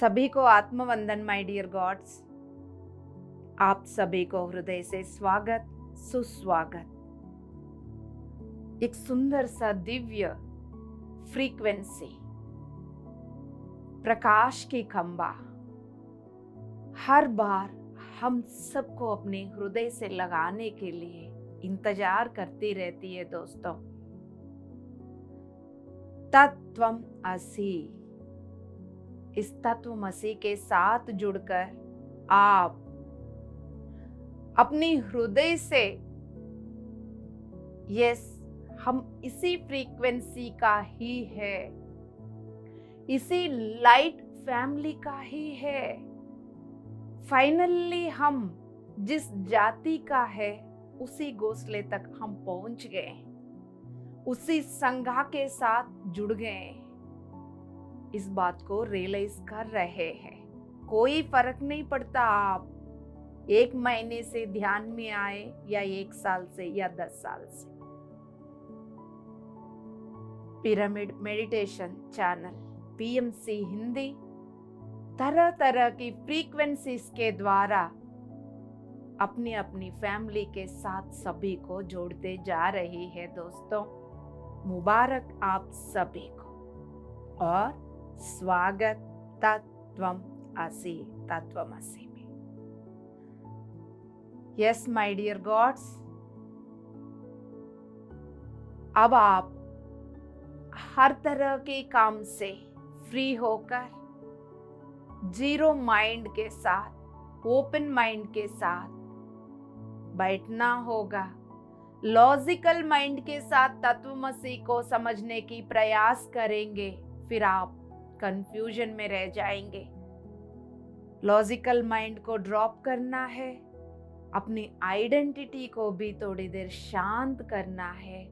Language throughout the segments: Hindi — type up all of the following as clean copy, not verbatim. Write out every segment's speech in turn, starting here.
सभी को आत्मवंदन माय डियर गॉड्स। आप सभी को हृदय से स्वागत सुस्वागत। एक सुंदर सा दिव्य फ्रीक्वेंसी, प्रकाश की खंबा हर बार हम सबको अपने हृदय से लगाने के लिए इंतजार करती रहती है दोस्तों। तत्वम असि, इस तत्वमसि के साथ जुड़कर आप अपनी हृदय से यस हम इसी फ्रीक्वेंसी का ही है, इसी लाइट फैमिली का ही है। फाइनली हम जिस जाति का है उसी घोंसले तक हम पहुंच गए, उसी संज्ञा के साथ जुड़ गए। इस बात को रियलाइज कर रहे हैं। कोई फर्क नहीं पड़ता आप 1 महीने से ध्यान में आए या 1 साल से या 10 साल से। Pyramid meditation channel PMC Hindi तरह तरह की फ्रीक्वेंसीज के द्वारा अपनी अपनी फैमिली के साथ सभी को जोड़ते जा रही है दोस्तों। मुबारक आप सभी को और स्वागत तत्वम असि, तत्वमसि में। यस माय डियर गॉड्स, अब आप हर तरह के काम से फ्री होकर जीरो माइंड के साथ, ओपन माइंड के साथ बैठना होगा। लॉजिकल माइंड के साथ तत्वमसि को समझने की प्रयास करेंगे, फिर आप कंफ्यूजन में रह जाएंगे। लॉजिकल माइंड को ड्रॉप करना है, अपनी आइडेंटिटी को भी थोड़ी देर शांत करना है।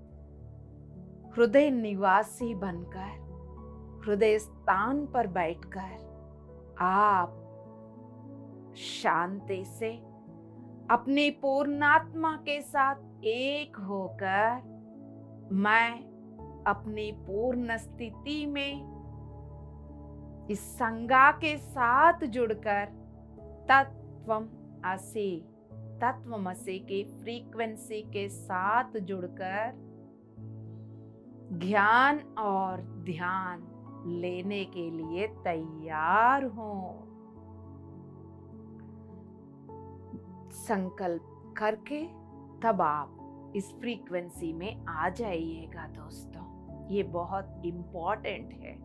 हृदय निवासी बनकर, हृदय स्थान पर बैठकर आप शांति से अपनी पूर्णात्मा के साथ एक होकर मैं अपनी पूर्ण स्थिति में इस संज्ञा के साथ जुड़कर तत्वम असि, तत्वमसि की फ्रीक्वेंसी के साथ जुड़कर ज्ञान और ध्यान लेने के लिए तैयार हो। संकल्प करके तब आप इस फ्रीक्वेंसी में आ जाइएगा दोस्तों। ये बहुत इंपॉर्टेंट है।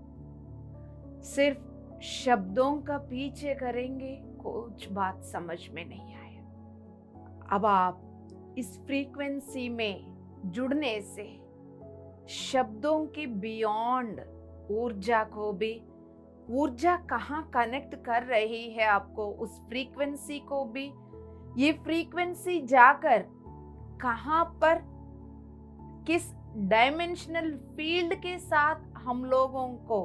सिर्फ शब्दों का पीछे करेंगे, कुछ बात समझ में नहीं आया। अब आप इस फ्रीक्वेंसी में जुड़ने से शब्दों के बियॉन्ड ऊर्जा को भी, ऊर्जा कहाँ कनेक्ट कर रही है आपको, उस फ्रीक्वेंसी को भी, ये फ्रीक्वेंसी जाकर कहाँ पर किस डायमेंशनल फील्ड के साथ हम लोगों को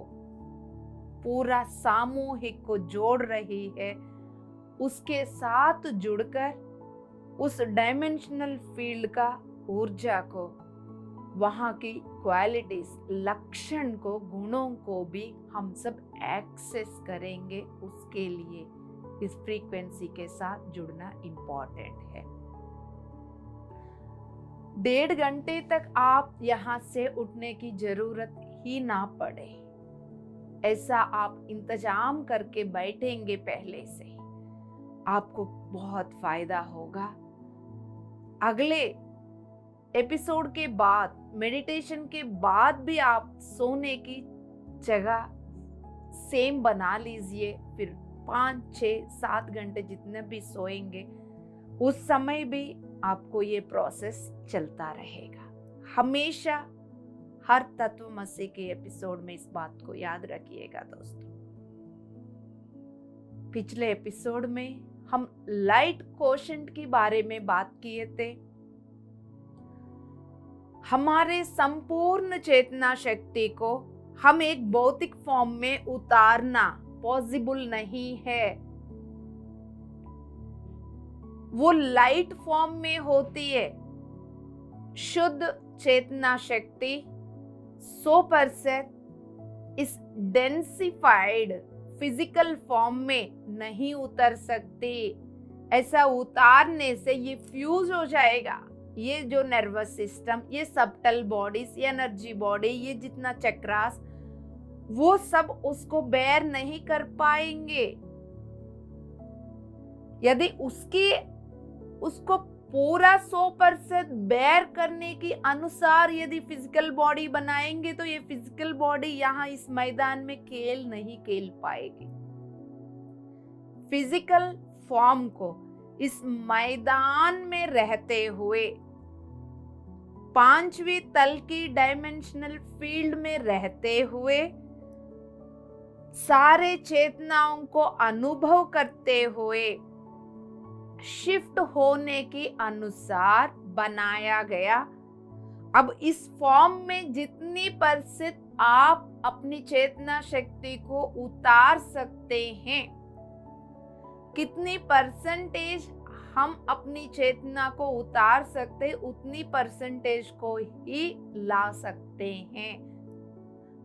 पूरा सामूहिक को जोड़ रही है, उसके साथ जुड़कर उस डायमेंशनल फील्ड का ऊर्जा को, वहां की क्वालिटीज, लक्षण को, गुणों को भी हम सब एक्सेस करेंगे। उसके लिए इस फ्रीक्वेंसी के साथ जुड़ना इंपॉर्टेंट है। 1.5 घंटे तक आप यहां से उठने की जरूरत ही ना पड़े, ऐसा आप इंतजाम करके बैठेंगे पहले से, आपको बहुत फायदा होगा। अगले एपिसोड के बाद, मेडिटेशन के बाद भी आप सोने की जगह सेम बना लीजिए। फिर 5, 6, 7 घंटे जितने भी सोएंगे, उस समय भी आपको ये प्रोसेस चलता रहेगा। हमेशा हर तत्वमसि के एपिसोड में इस बात को याद रखिएगा दोस्तों। पिछले एपिसोड में हम लाइट कोशेंट के बारे में बात किए थे। हमारे संपूर्ण चेतना शक्ति को हम एक भौतिक फॉर्म में उतारना पॉसिबल नहीं है। वो लाइट फॉर्म में होती है। शुद्ध चेतना शक्ति 100% इस डेंसिफाइड फिजिकल फॉर्म में नहीं उतर सकते। ऐसा उतारने से ये फ्यूज हो जाएगा। ये जो नर्वस सिस्टम, ये सबटल बॉडीज, ये एनर्जी बॉडी, ये जितना चक्रास, वो सब उसको बेयर नहीं कर पाएंगे। यदि उसको पूरा 100% बेयर करने की अनुसार यदि फिजिकल बॉडी बनाएंगे तो ये फिजिकल बॉडी यहाँ इस मैदान में खेल नहीं खेल पाएगी। फिजिकल फॉर्म को इस मैदान में रहते हुए, पांचवी तल की डायमेंशनल फील्ड में रहते हुए, सारे चेतनाओं को अनुभव करते हुए, शिफ्ट होने के अनुसार बनाया गया। अब इस फॉर्म में जितनी % आप अपनी चेतना शक्ति को उतार सकते हैं, कितनी % हम अपनी चेतना को उतार सकते, उतनी % को ही ला सकते हैं।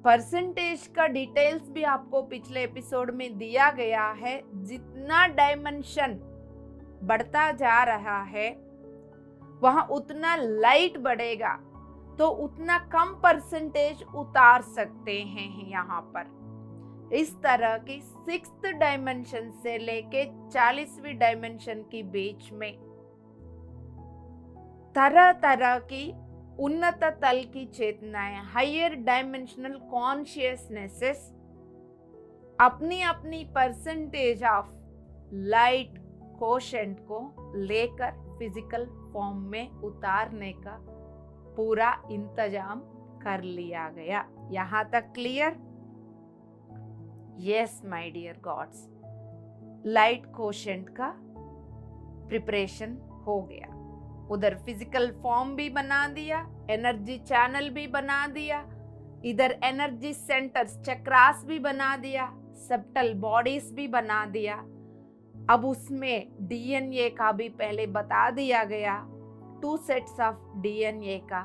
% का डिटेल्स भी आपको पिछले एपिसोड में दिया गया है। जितना डायमेंशन बढ़ता जा रहा है वहां उतना लाइट बढ़ेगा, तो उतना कम % उतार सकते हैं यहाँ पर। इस तरह की 6th डायमेंशन से लेके 40वीं डायमेंशन के बीच में तरह तरह की उन्नत तल की चेतनाएं, हायर डायमेंशनल कॉन्शियसनेसेस अपनी अपनी % ऑफ लाइट कोशेंट को लेकर फिजिकल फॉर्म में उतारने का पूरा इंतजाम कर लिया गया। यहां तक clear? Yes my dear gods, light quotient का प्रिपरेशन हो गया। उधर फिजिकल फॉर्म भी बना दिया, एनर्जी चैनल भी बना दिया, इधर एनर्जी सेंटर्स चक्रास भी बना दिया, सबटल बॉडीज भी बना दिया। अब उसमें डीएनए का भी पहले बता दिया गया, 2 सेट्स ऑफ डीएनए का।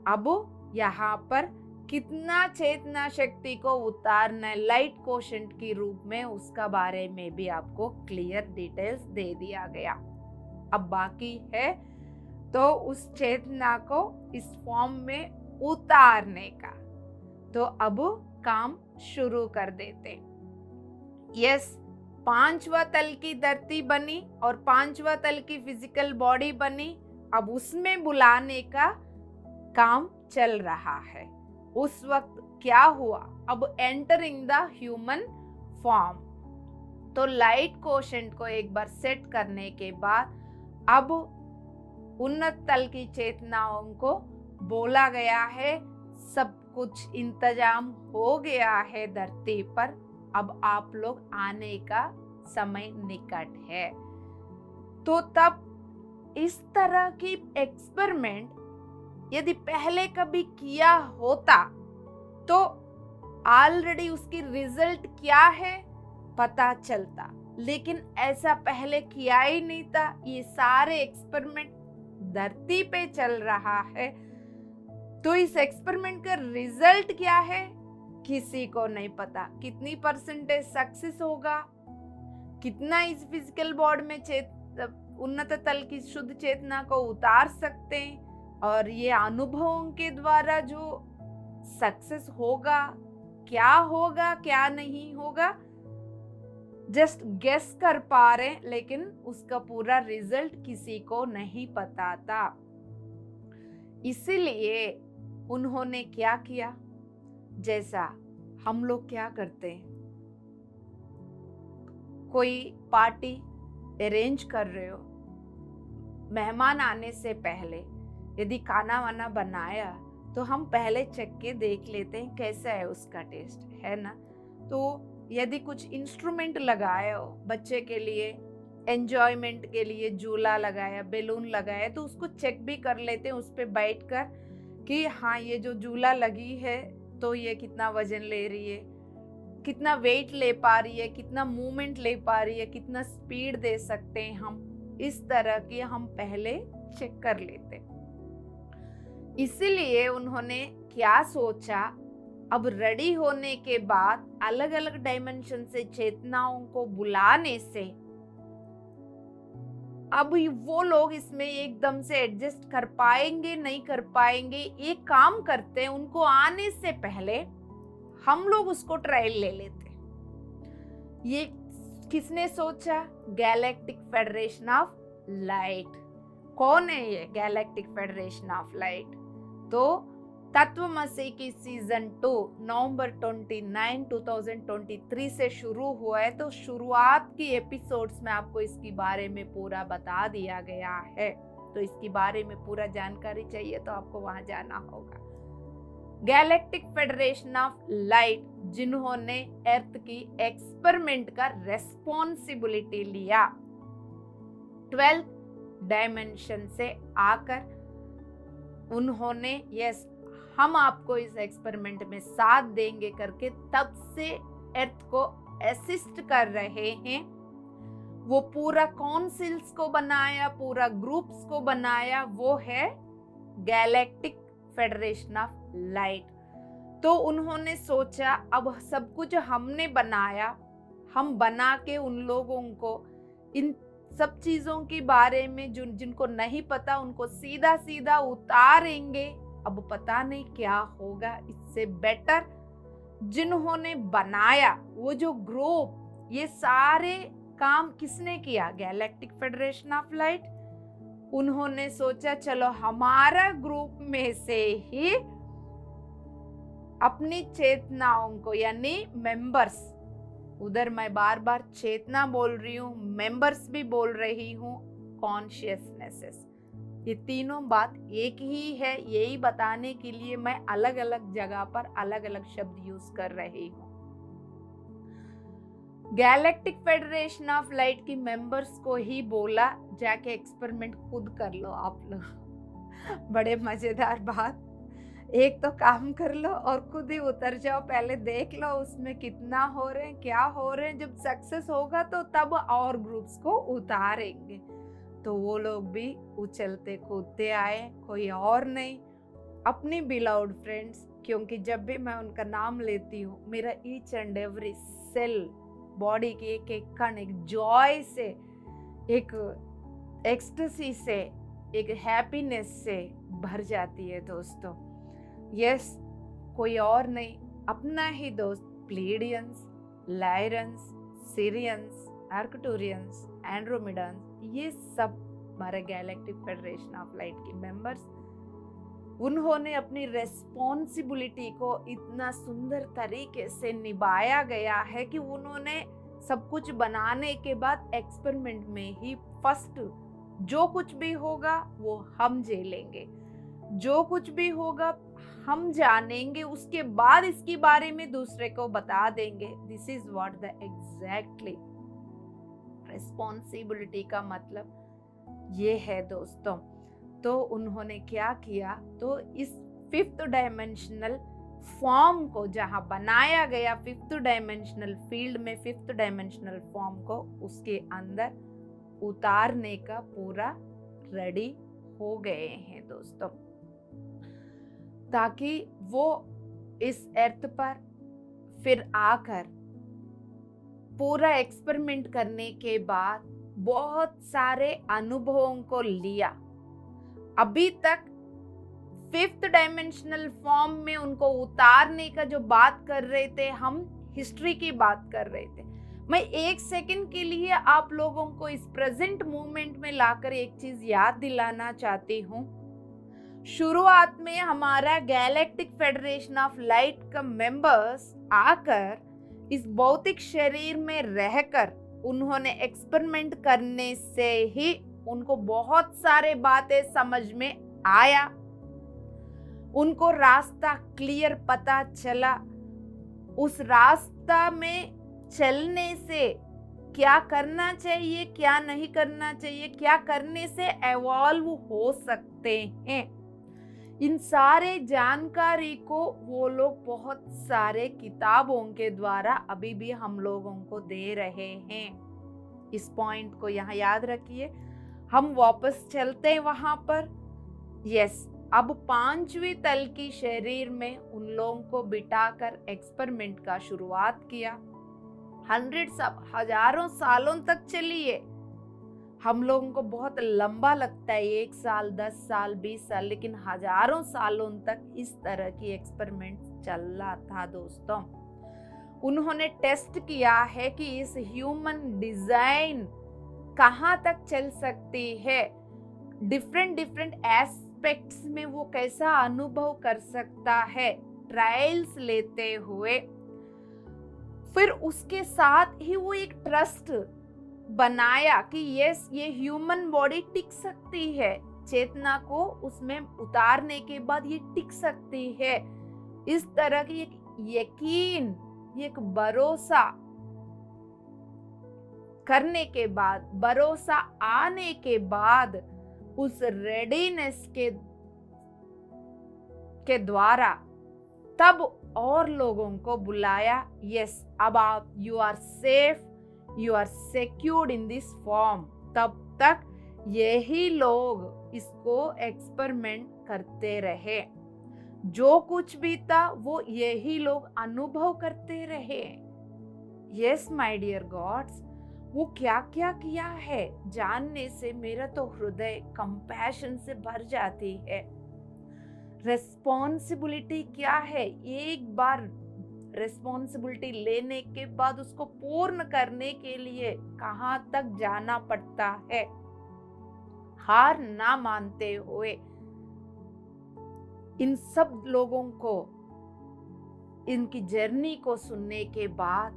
अब यहाँ पर कितना चेतना शक्ति को उतारना है लाइट कोशेंट के रूप में, उसका बारे में भी आपको क्लियर डिटेल्स दे दिया गया। अब बाकी है तो उस चेतना को इस फॉर्म में उतारने का। तो अब काम शुरू कर देते। यस, 5वां तल की धरती बनी और 5वां तल की फिजिकल बॉडी बनी। अब उसमें बुलाने का काम चल रहा है। उस वक्त क्या हुआ? अब एंटरिंग द ह्यूमन फॉर्म। तो लाइट कोशेंट को एक बार सेट करने के बाद अब उन्नत तल की चेतनाओं को बोला गया है, सब कुछ इंतजाम हो गया है धरती पर, अब आप लोग आने का समय निकट है। तो तब इस तरह की एक्सपेरिमेंट यदि पहले कभी किया होता तो ऑलरेडी उसकी रिजल्ट क्या है पता चलता, लेकिन ऐसा पहले किया ही नहीं था। ये सारे एक्सपेरिमेंट धरती पे चल रहा है, तो इस एक्सपेरिमेंट का रिजल्ट क्या है किसी को नहीं पता। कितनी % सक्सेस होगा, कितना इस फिजिकल बॉडी में उन्नत तल की शुद्ध चेतना को उतार सकते हैं, और ये अनुभवों के द्वारा जो सक्सेस होगा, क्या नहीं होगा, जस्ट गेस कर पा रहे, लेकिन उसका पूरा रिजल्ट किसी को नहीं पता था। इसीलिए उन्होंने क्या किया, जैसा हम लोग क्या करते हैं, कोई पार्टी अरेंज कर रहे हो, मेहमान आने से पहले यदि खाना वाना बनाया तो हम पहले चख के देख लेते हैं कैसा है उसका टेस्ट, है ना। तो यदि कुछ इंस्ट्रूमेंट लगाए हो बच्चे के लिए, एंजॉयमेंट के लिए झूला लगाया, बैलून लगाया, तो उसको चेक भी कर लेते हैं उस पे बैठ कर कि हाँ ये जो झूला लगी है तो ये कितना वजन ले रही है, कितना वेट ले पा रही है, कितना मूवमेंट ले पा रही है, कितना स्पीड दे सकते हैं हम, इस तरह की हम पहले चेक कर लेते। इसीलिए उन्होंने क्या सोचा, अब रेडी होने के बाद अलग अलग डायमेंशन से चेतनाओं को बुलाने से अब वो लोग इसमें एकदम से एडजस्ट कर पाएंगे नहीं कर पाएंगे, एक काम करते हैं, उनको आने से पहले हम लोग उसको ट्रायल ले लेते। ये किसने सोचा? Galactic federation of light. कौन है ये गैलेक्टिक फेडरेशन ऑफ लाइट? तो तत्वमसी की सीजन 2 नवंबर 29, 2023 से शुरू हुआ है। तो शुरुआत की एपिसोड्स में आपको इसके बारे में पूरा बता दिया गया है। तो इसके बारे में पूरा जानकारी चाहिए तो आपको वहां जाना होगा। गैलेक्टिक फेडरेशन ऑफ लाइट जिन्होंने अर्थ की एक्सपेरिमेंट का रेस्पॉन्सिबिलिटी लिया, 12th डायमेंशन से आकर उन्होंने यस हम आपको इस एक्सपेरिमेंट में साथ देंगे करके तब से अर्थ को असिस्ट कर रहे हैं। वो पूरा काउंसिल्स को बनाया, पूरा ग्रुप्स को बनाया, वो है गैलेक्टिक फेडरेशन ऑफ लाइट। तो उन्होंने सोचा अब सब कुछ हमने बनाया, हम बना के उन लोगों को इन सब चीजों के बारे में जिनको नहीं पता उनको सीधा सीधा उतारेंगे। अब पता नहीं क्या होगा, इससे बेटर जिन्होंने बनाया वो जो ग्रुप, ये सारे काम किसने किया? Galactic federation of light. उन्होंने सोचा चलो हमारा ग्रुप में से ही अपनी चेतनाओं को, यानी मेंबर्स, उधर मैं बार बार चेतना बोल रही हूँ, मेंबर्स भी बोल रही हूँ, कॉन्शियसनेसेस, ये तीनों बात एक ही है। यही बताने के लिए मैं अलग अलग जगह पर अलग अलग शब्द यूज कर रही हूँ। गैलेक्टिक फेडरेशन ऑफ लाइट की मेंबर्स को ही बोला जाके एक्सपेरिमेंट खुद कर लो आप लोग। बड़े मजेदार बात, एक तो काम कर लो और खुद ही उतर जाओ, पहले देख लो उसमें कितना हो रहे हैं, क्या हो रहे हैं। जब सक्सेस होगा तो तब और ग्रुप्स को उतारेंगे। तो वो लोग भी उछलते कूदते आए, कोई और नहीं, अपनी बिलाउड फ्रेंड्स। क्योंकि जब भी मैं उनका नाम लेती हूँ मेरा each and every cell, body की एक एक कण एक जॉय से, एक एक्सटेसी से, एक हैप्पीनेस से भर जाती है दोस्तों। यस, कोई और नहीं, अपना ही दोस्त प्लेडियंस, लायरंस, सीरियंस, आर्कटूरियंस, एंड्रोमिडन्स, ये सब हमारे गैलेक्टिक फेडरेशन ऑफ लाइट के मेंबर्स। उन्होंने अपनी रेस्पॉन्सिबिलिटी को इतना सुंदर तरीके से निभाया गया है कि उन्होंने सब कुछ बनाने के बाद एक्सपेरिमेंट में ही फर्स्ट जो कुछ भी होगा वो हम झेलेंगे, जो कुछ भी होगा हम जानेंगे, उसके बाद इसके बारे में दूसरे को बता देंगे। This is what the exactly responsibility का मतलब ये है दोस्तों। तो उन्होंने क्या किया, तो इस 5th डायमेंशनल फॉर्म को जहां बनाया गया, 5th डायमेंशनल फील्ड में 5th डायमेंशनल फॉर्म को उसके अंदर उतारने का पूरा रेडी हो गए हैं दोस्तों, ताकि वो इस अर्थ पर फिर आकर पूरा एक्सपेरिमेंट करने के बाद बहुत सारे अनुभवों को लिया। अभी तक 5th डायमेंशनल फॉर्म में उनको उतारने का जो बात कर रहे थे, हम हिस्ट्री की बात कर रहे थे। मैं एक सेकंड के लिए आप लोगों को इस प्रेजेंट मोमेंट में लाकर एक चीज याद दिलाना चाहती हूँ। शुरुआत में हमारा गैलेक्टिक फेडरेशन ऑफ लाइट का मेंबर्स आकर इस भौतिक शरीर में रहकर उन्होंने एक्सपेरिमेंट करने से ही उनको बहुत सारे बातें समझ में आया, उनको रास्ता क्लियर पता चला। उस रास्ता में चलने से क्या करना चाहिए, क्या नहीं करना चाहिए, क्या करने से एवॉल्व हो सकते हैं, इन सारे जानकारी को वो लोग बहुत सारे किताबों के द्वारा अभी भी हम लोगों को दे रहे हैं। इस पॉइंट को यहाँ याद रखिए। हम वापस चलते हैं वहां पर। यस, अब 5वीं तल की शरीर में उन लोगों को बिठाकर एक्सपेरिमेंट का शुरुआत किया। हजारों सालों तक चली है। हम लोगों को बहुत लंबा लगता है, 1 साल, 10 साल, 20 साल, लेकिन हजारों सालों तक इस तरह की एक्सपेरिमेंट चल रहा था दोस्तों। उन्होंने टेस्ट किया है कि इस ह्यूमन डिजाइन कहाँ तक चल सकती है, डिफरेंट एस्पेक्ट्स में वो कैसा अनुभव कर सकता है, ट्रायल्स लेते हुए। फिर उसके साथ ही वो एक ट्रस्ट बनाया कि यस, ये ह्यूमन बॉडी टिक सकती है, चेतना को उसमें उतारने के बाद ये टिक सकती है। इस तरह की एक यकीन, एक भरोसा करने के बाद, भरोसा आने के बाद, उस रेडीनेस के द्वारा तब और लोगों को बुलाया। यस, अब आप you are safe, you are secured in this form. तब तक यही लोग इसको एक्सपेरिमेंट करते रहे, जो कुछ भी था वो यही लोग अनुभव करते रहे। यस माय डियर गॉड्स, वो क्या क्या किया है जानने से मेरा तो हृदय कंपैशन से भर जाती है। रेस्पॉन्सिबिलिटी क्या है, एक बार रेस्पॉन्सिबिलिटी लेने के बाद उसको पूर्ण करने के लिए कहां तक जाना पड़ता है। हार ना मानते हुए इन सब लोगों को, इनकी जर्नी को सुनने के बाद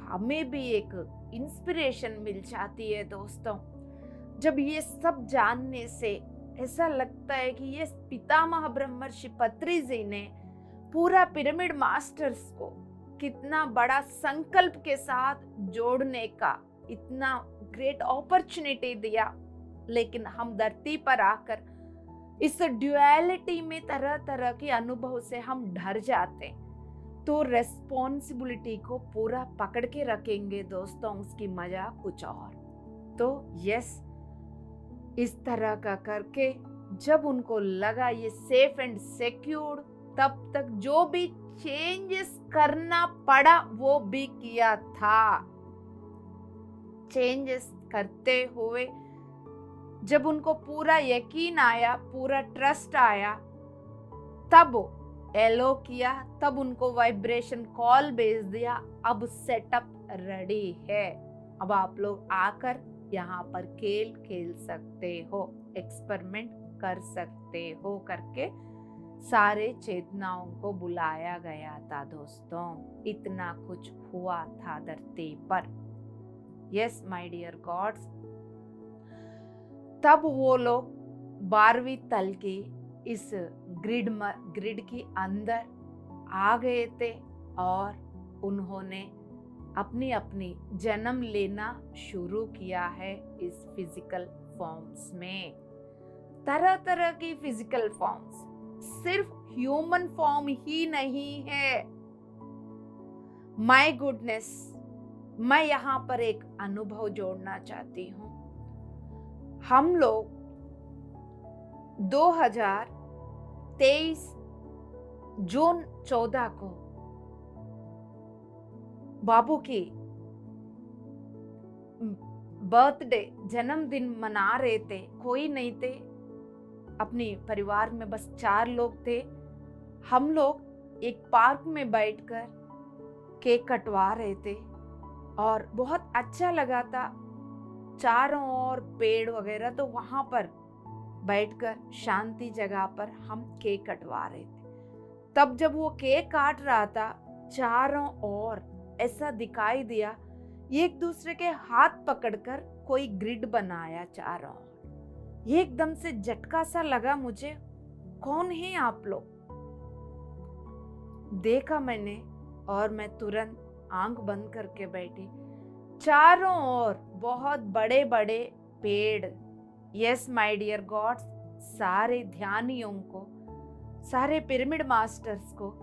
हमें भी एक इंस्पिरेशन मिल जाती है दोस्तों। जब ये सब जानने से ऐसा लगता है कि ये पितामह ब्रह्मर्षि पत्री जी ने पूरा पिरामिड मास्टर्स को कितना बड़ा संकल्प के साथ जोड़ने का इतना ग्रेट अपॉर्चुनिटी दिया, लेकिन हम धरती पर आकर इस ड्युअलिटी में तरह तरह के अनुभव से हम डर जाते। तो रेस्पॉन्सिबिलिटी को पूरा पकड़ के रखेंगे दोस्तों, उसकी मजा कुछ और। तो यस, इस तरह का करके जब उनको लगा ये सेफ एंड सिक्योर्ड, तब तक जो भी चेंजेस करना पड़ा वो भी किया था। चेंजेस करते हुए जब उनको पूरा यकीन आया, पूरा ट्रस्ट आया, तब एलो किया, तब उनको वाइब्रेशन कॉल भेज दिया, अब सेटअप रेडी है, अब आप लोग आकर यहाँ पर खेल खेल सकते हो, एक्सपेरिमेंट कर सकते हो करके सारे चेतनाओं को बुलाया गया था दोस्तों। इतना कुछ हुआ था धरती पर। यस माय डियर गॉड्स, तब वो लोग 12वीं तल की इस ग्रिड के अंदर आ गए थे और उन्होंने अपनी अपनी जन्म लेना शुरू किया है इस फिजिकल फॉर्म्स में। तरह तरह की फिजिकल फॉर्म्स, सिर्फ ह्यूमन फॉर्म ही नहीं है। माय गुडनेस, मैं यहाँ पर एक अनुभव जोड़ना चाहती हूँ। हम लोग 2023 जून 14 को बाबू की बर्थडे, जन्मदिन मना रहे थे। कोई नहीं थे, अपने परिवार में बस 4 लोग थे। हम लोग एक पार्क में बैठकर केक कटवा रहे थे और बहुत अच्छा लगा था। चारों ओर पेड़ वगैरह, तो वहां पर बैठकर शांति जगह पर हम केक कटवा रहे थे। तब जब वो केक काट रहा था, चारों ओर ऐसा दिखाई दिया, एक दूसरे के हाथ पकड़कर कोई ग्रिड बनाया चारों ओर। एकदम से झटका सा लगा मुझे, कौन है आप लोग? देखा मैंने और मैं तुरंत आंख बंद करके बैठी। चारों ओर बहुत बड़े बड़े पेड़। यस माय डियर गॉड्स, सारे ध्यानियों को, सारे पिरामिड मास्टर्स को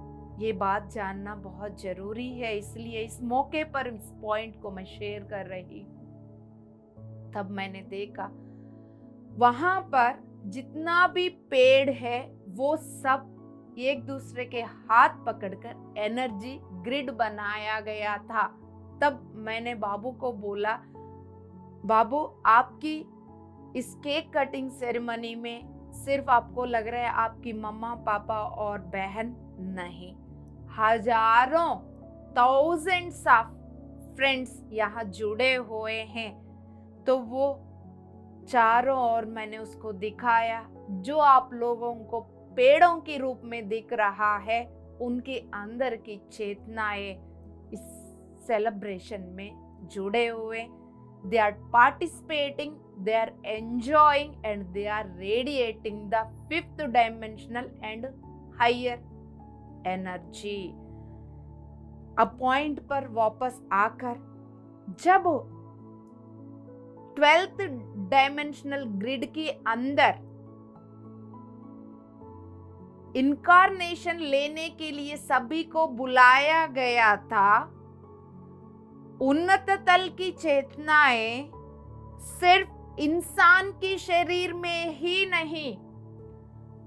ये बात जानना बहुत जरूरी है, इसलिए इस मौके पर इस पॉइंट को मैं शेयर कर रही। तब मैंने देखा वहां पर जितना भी पेड़ है वो सब एक दूसरे के हाथ पकड़कर एनर्जी ग्रिड बनाया गया था। तब मैंने बाबू को बोला, बाबू आपकी इस केक कटिंग सेरेमनी में सिर्फ आपको लग रहा है आपकी मम्मा पापा और बहन, नहीं, हजारों थाउजेंड्स ऑफ फ्रेंड्स यहाँ जुड़े हुए हैं। तो वो चारों ओर मैंने उसको दिखाया, जो आप लोगों को पेड़ों के रूप में दिख रहा है उनके अंदर की चेतनाएं इस सेलिब्रेशन में जुड़े हुए, they are participating, they are enjoying and they are radiating the fifth dimensional and higher energy। अब पॉइंट पर वापस आकर, जब 12th डायमेंशनल ग्रिड के अंदर इनकारनेशन लेने के लिए सभी को बुलाया गया था, उन्नत तल की चेतनाएं सिर्फ इंसान के शरीर में ही नहीं,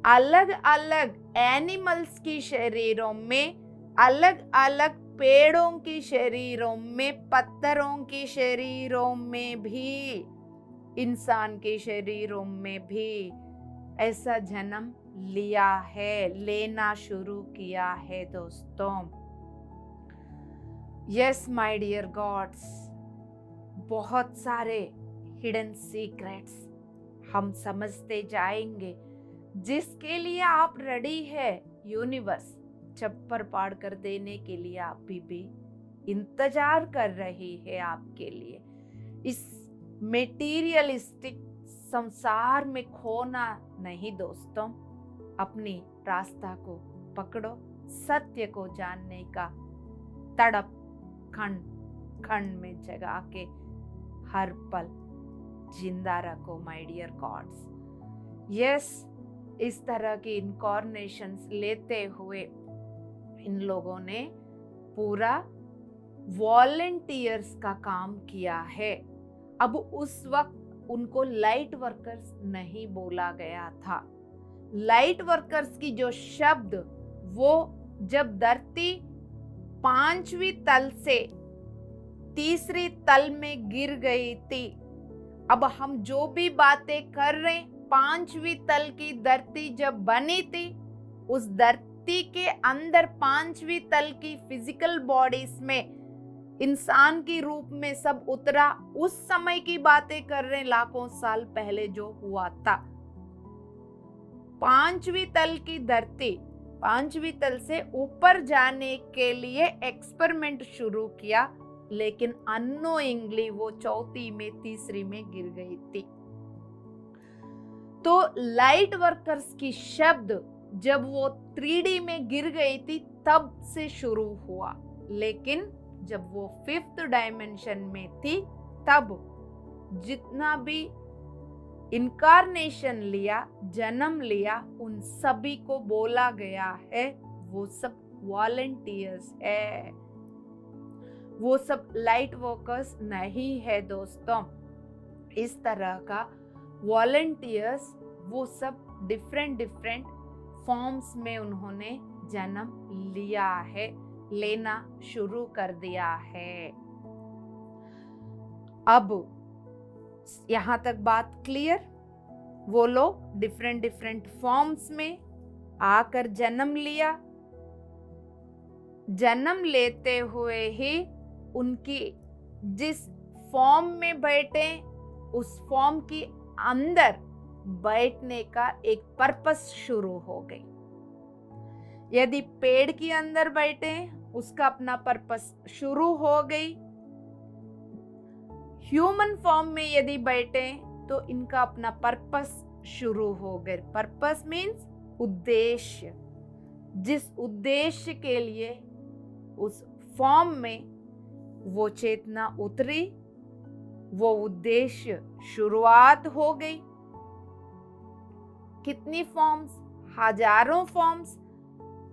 अलग अलग एनिमल्स की शरीरों में, अलग अलग पेड़ों की शरीरों में, पत्थरों की शरीरों में भी, इंसान के शरीरों में भी ऐसा जन्म लिया है, लेना शुरू किया है दोस्तों। यस माय डियर गॉड्स, बहुत सारे हिडन सीक्रेट्स हम समझते जाएंगे, जिसके लिए आप रेडी है। यूनिवर्स चप्पर पाड़ कर देने के लिए अभी भी इंतजार कर रही है आपके लिए। इस मेटीरियलिस्टिक संसार में खोना नहीं दोस्तों, अपनी रास्ता को पकड़ो, सत्य को जानने का तड़प खंड खंड में जगा के हर पल जिंदा रखो माय डियर गॉड्स। यस, इस तरह की इनकॉर्नेशंस लेते हुए इन लोगों ने पूरा वॉलंटियर्स का काम किया है। अब उस वक्त उनको लाइट वर्कर्स नहीं बोला गया था। लाइट वर्कर्स की जो शब्द, वो जब धरती 5वीं तल से 3री तल में गिर गई थी, अब हम जो भी बातें कर रहे, 5वीं तल की धरती जब बनी थी, उस धरती के अंदर 5वीं तल की फिजिकल बॉडीज में इंसान की रूप में सब उतरा। उस समय की बातें कर रहे, लाखों साल पहले जो हुआ था। 5वीं तल की धरती 5वीं तल से ऊपर जाने के लिए एक्सपेरिमेंट शुरू किया, लेकिन अननोइंगली वो 4थी में 3री में गिर गई थी। तो लाइट वर्कर्स की शब्द जब वो 3D में गिर गई थी तब से शुरू हुआ, लेकिन जब वो 5th डायमेंशन में थी तब जितना भी इनकारनेशन लिया, जन्म लिया, उन सभी को बोला गया है वो सब वॉलंटियर्स है, वो सब लाइट वर्कर्स नहीं है दोस्तों। इस तरह का वॉलंटियर्स वो सब डिफरेंट फॉर्म्स में उन्होंने जन्म लिया है, लेना शुरू कर दिया है। अब यहां तक बात क्लियर। वो लोग डिफरेंट फॉर्म्स में आकर जन्म लिया। जन्म लेते हुए ही उनकी जिस फॉर्म में बैठे, उस फॉर्म की अंदर बैठने का एक पर्पस शुरू हो गई। यदि पेड़ के अंदर बैठे, उसका अपना पर्पस शुरू हो गई। ह्यूमन फॉर्म में यदि बैठे तो इनका अपना पर्पस शुरू हो गए। पर्पस मीन्स उद्देश्य। जिस उद्देश्य के लिए उस फॉर्म में वो चेतना उतरी, वो उद्देश्य शुरुआत हो गई। कितनी फॉर्म्स? हजारों फॉर्म्स,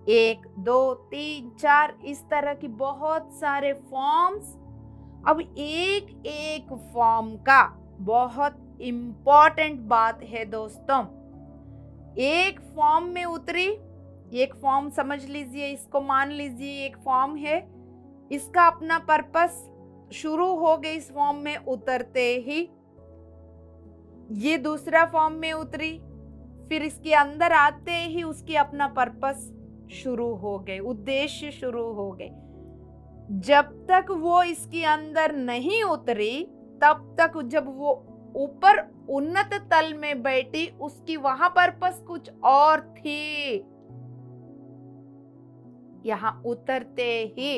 1 2 3 4 इस तरह की बहुत सारे फॉर्म्स। अब एक फॉर्म का बहुत इंपॉर्टेंट बात है दोस्तों, एक फॉर्म में उतरी, एक फॉर्म समझ लीजिए, इसको मान लीजिए एक फॉर्म है, इसका अपना पर्पस शुरू हो गई इस फॉर्म में उतरते ही। ये दूसरा फॉर्म में उतरी, फिर इसके अंदर आते ही उसकी अपना पर्पस शुरू हो गए, उद्देश्य शुरू हो गए। जब तक वो इसके अंदर नहीं उतरी, तब तक जब वो ऊपर उन्नत तल में बैठी, उसकी वहां पर्पस कुछ और थी। यहां उतरते ही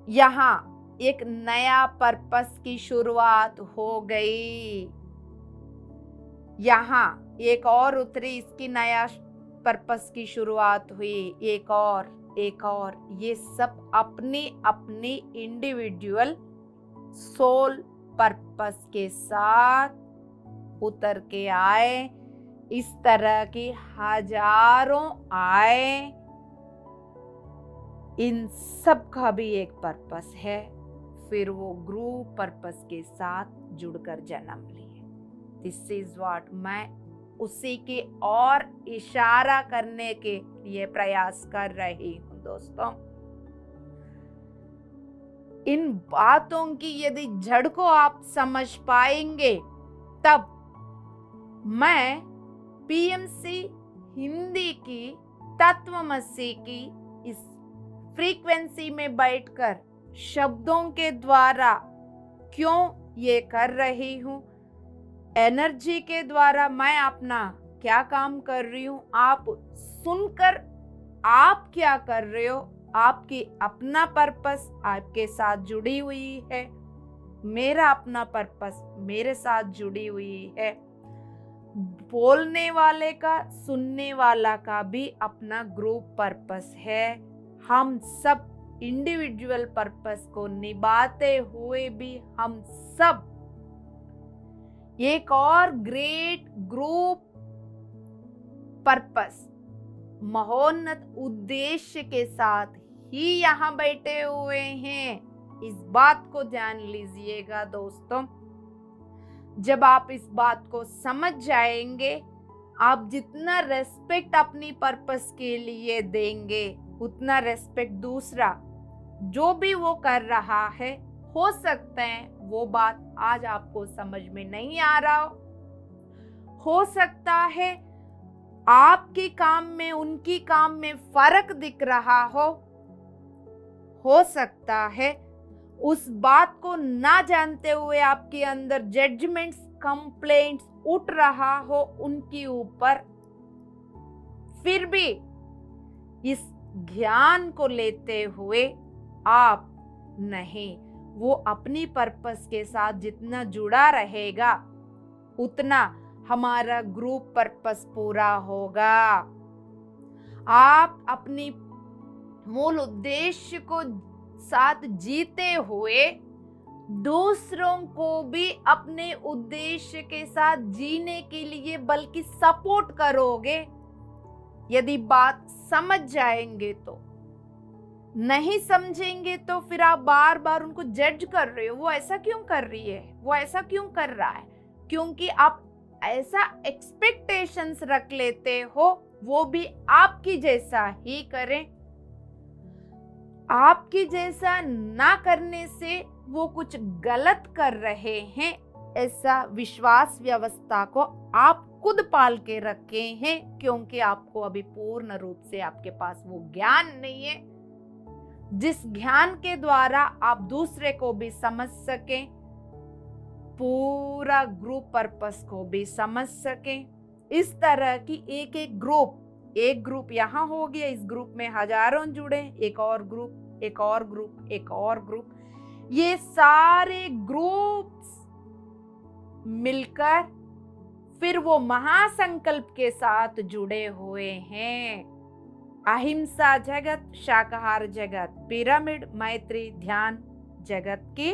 यहां एक नया पर्पस की शुरुआत हो गई। यहां एक और उतरी, इसकी नया पर्पस की शुरुआत हुई, एक और। ये सब अपनी अपनी इंडिविजुअल सोल पर्पस के साथ उतर के आए। इस तरह की हजारों आए। इन सब का भी एक पर्पस है। फिर वो ग्रुप पर्पस के साथ जुड़कर जन्म लिए। दिस इज व्हाट मैं उसी की और इशारा करने के लिए प्रयास कर रही हूं दोस्तों। इन बातों की यदि जड़ को आप समझ पाएंगे, तब मैं पीएमसी हिंदी की तत्वमसी की इस फ्रीक्वेंसी में बैठकर शब्दों के द्वारा क्यों ये कर रही हूं, एनर्जी के द्वारा मैं अपना क्या काम कर रही हूं, आप सुनकर आप क्या कर रहे हो, आपकी अपना पर्पस आपके साथ जुड़ी हुई है, मेरा अपना पर्पस मेरे साथ जुड़ी हुई है। बोलने वाले का, सुनने वाला का भी अपना ग्रुप पर्पस है। हम सब इंडिविजुअल पर्पस को निभाते हुए भी हम सब एक और ग्रेट ग्रुप पर्पस, महोन्नत उद्देश्य के साथ ही यहाँ बैठे हुए हैं। इस बात को जान लीजिएगा दोस्तों। जब आप इस बात को समझ जाएंगे, आप जितना रेस्पेक्ट अपनी पर्पस के लिए देंगे, उतना रेस्पेक्ट दूसरा जो भी वो कर रहा है, हो सकता है वो बात आज आपको समझ में नहीं आ रहा हो सकता है आपके काम में उनकी काम में फर्क दिख रहा हो सकता है उस बात को ना जानते हुए आपके अंदर जजमेंट्स, कंप्लेंट्स उठ रहा हो उनके ऊपर। फिर भी इस ज्ञान को लेते हुए आप नहीं, वो अपनी पर्पस के साथ जितना जुड़ा रहेगा, उतना हमारा ग्रुप पर्पस पूरा होगा। आप अपनी मूल उद्देश्य को साथ जीते हुए दूसरों को भी अपने उद्देश्य के साथ जीने के लिए बल्कि सपोर्ट करोगे। यदि बात समझ जाएंगे तो, नहीं समझेंगे तो फिर आप बार बार उनको जज कर रहे हो, वो ऐसा क्यों कर रही है, वो ऐसा क्यों कर रहा है, क्योंकि आप ऐसा एक्सपेक्टेशंस रख लेते हो वो भी आपकी जैसा ही करें। आपकी जैसा ना करने से वो कुछ गलत कर रहे हैं, ऐसा विश्वास व्यवस्था को आप खुद पाल के रखे हैं, क्योंकि आपको अभी पूर्ण रूप से आपके पास वो ज्ञान नहीं है जिस ज्ञान के द्वारा आप दूसरे को भी समझ सकें, पूरा ग्रुप पर्पस को भी समझ सकें। इस तरह की एक ग्रुप यहाँ हो गया, इस ग्रुप में हजारों जुड़े, एक और ग्रुप, एक और ग्रुप, एक और ग्रुप, ये सारे ग्रुप्स मिलकर फिर वो महासंकल्प के साथ जुड़े हुए हैं। अहिंसा जगत, शाकाहार जगत, पिरामिड, मैत्री, ध्यान जगत की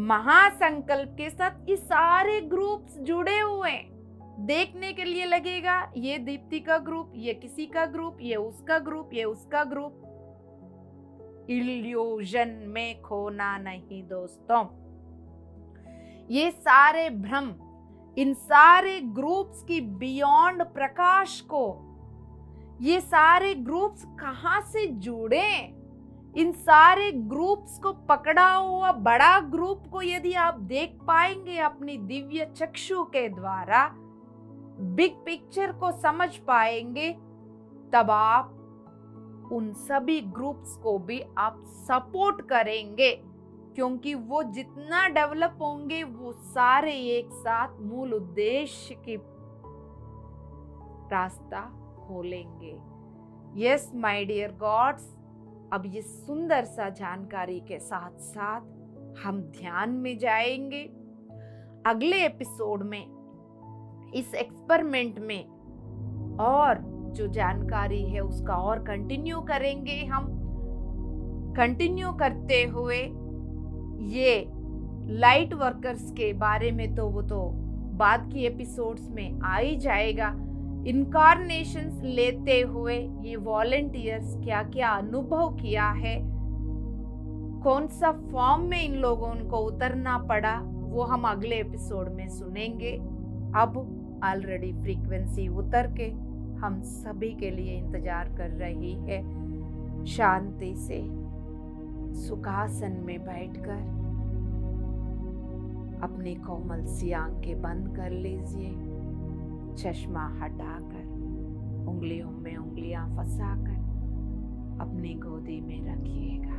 महासंकल्प के साथ ये सारे ग्रुप्स जुड़े हुए हैं। देखने के लिए लगेगा ये दीप्ति का ग्रुप, ये किसी का ग्रुप, ये उसका ग्रुप, ये उसका ग्रुप। इल्यूजन में खोना नहीं दोस्तों। ये सारे भ्रम इन सारे ग्रुप्स की बियॉन्ड प्रकाश को, ये सारे ग्रुप्स कहाँ से जुड़े, इन सारे ग्रुप्स को पकड़ा हुआ बड़ा ग्रुप को यदि आप देख पाएंगे अपनी दिव्य चक्षु के द्वारा, बिग पिक्चर को समझ पाएंगे, तब आप उन सभी ग्रुप्स को भी आप सपोर्ट करेंगे, क्योंकि वो जितना डेवलप होंगे वो सारे एक साथ मूल उद्देश्य की रास्ता खोलेंगे। यस माय डियर गॉड्स, अब ये सुंदर सा जानकारी के साथ साथ हम ध्यान में जाएंगे। अगले एपिसोड में इस एक्सपेरिमेंट में और जो जानकारी है उसका और कंटिन्यू करेंगे। हम कंटिन्यू करते हुए ये लाइट वर्कर्स के बारे में तो वो तो बाद की एपिसोड्स में आ ही जाएगा। इनकारनेशंस लेते हुए ये वॉलंटियर्स क्या क्या अनुभव किया है, कौन सा फॉर्म में इन लोगों को उतरना पड़ा, वो हम अगले एपिसोड में सुनेंगे। अब ऑलरेडी फ्रीक्वेंसी उतर के हम सभी के लिए इंतजार कर रही है। शांति से सुखासन में बैठकर अपनी कोमल सी आंखें बंद कर लीजिए, चश्मा हटाकर उंगलियों में उंगलियां फंसाकर अपनी गोदी में रखिएगा।